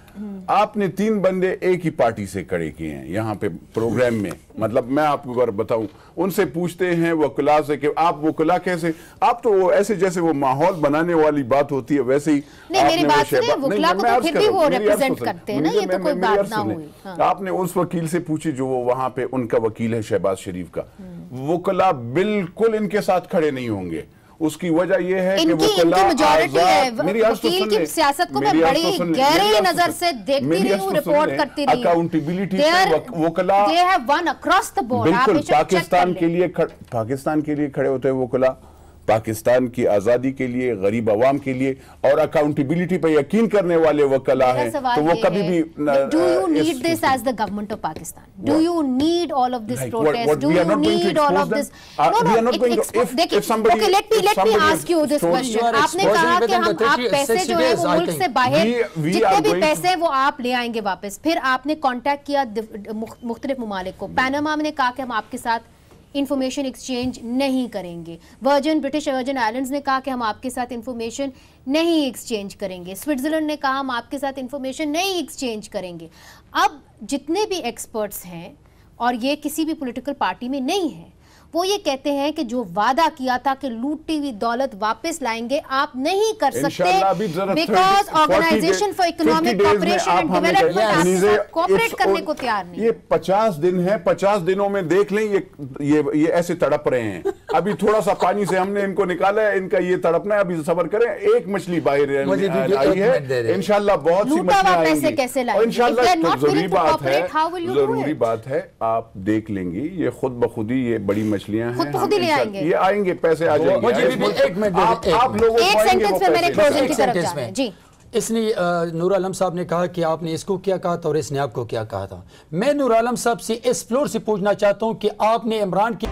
आपने 3 बंदे एक ही पार्टी से खड़े किए हैं यहाँ पे प्रोग्राम में, मतलब मैं आपको अगर बताऊं, उनसे पूछते हैं वकला से कि आप वकला कैसे, आप तो वो ऐसे जैसे वो माहौल बनाने वाली बात होती है वैसे ही। नहीं, मेरी बात सुनिए, वकला को तो फिर भी वो रिप्रेजेंट करते हैं ना, ये तो कोई बात ना हुई। आपने उस वकील से पूछी जो वो वहां पे उनका वकील है शहबाज शरीफ का, वकला बिल्कुल इनके साथ खड़े नहीं होंगे। उसकी वजह यह है कि वकील मेजॉरिटी है, वकील की सियासत को मैं बड़ी गहरी नजर से देखती रही हूं, रिपोर्ट करती रही हूं। अकाउंटेबिलिटी वकला they have won across the board. बिल्कुल पाकिस्तान के लिए खड़े होते हैं वकला, पाकिस्तान की आजादी के लिए, गरीब अवाम के लिए, और अकाउंटेबिलिटी पर यकीन करने वाले वकला हैं, तो वो कभी भी। Do you need this as the government of Pakistan? Do you need all of this protest? Do you need all of this? देखिए, let me ask you this question. आपने कहा कि आप पैसे जो है वो मुल्क से बाहर, जितने भी पैसे वो आप ले आएंगे वापस। फिर आपने कॉन्टेक्ट किया मुख्तलिफ ममालिक को। पैनामा ने कहा कि हम आपके साथ इंफॉर्मेशन एक्सचेंज नहीं करेंगे। ब्रिटिश वर्जिन आइलैंड्स ने कहा कि हम आपके साथ इंफॉर्मेशन नहीं एक्सचेंज करेंगे। स्विट्जरलैंड ने कहा हम आपके साथ इंफॉर्मेशन नहीं एक्सचेंज करेंगे। अब जितने भी एक्सपर्ट्स हैं, और ये किसी भी पॉलिटिकल पार्टी में नहीं है, वो ये कहते हैं कि जो वादा किया था कि लूटी हुई दौलत वापस लाएंगे, आप नहीं कर सकते, because organization for economic cooperation and development cooperate करने को तैयार नहीं। ये 50 दिन है, 50 दिनों में देख लें ये ऐसे तड़प रहे हैं। अभी थोड़ा सा पानी से हमने इनको निकाला है, इनका ये तड़पना है, अभी सब्र करें। एक मछली बाहर आई है, इंशाल्लाह बहुत सी मछलियां आएंगी इंशाल्लाह। जरूरी बात है, जरूरी बात है, आप देख लेंगी ये खुद ब खुद ही, ये बड़ी मछलियां हैं, ये आएंगे, पैसे आ जाएंगे। आप लोगों जी, इसने नूर आलम साहब ने कहा कि आपने इसको क्या कहा था और इसने आपको क्या कहा था। मैं नूर आलम साहब से इस फ्लोर से पूछना चाहता हूं कि आपने इमरान की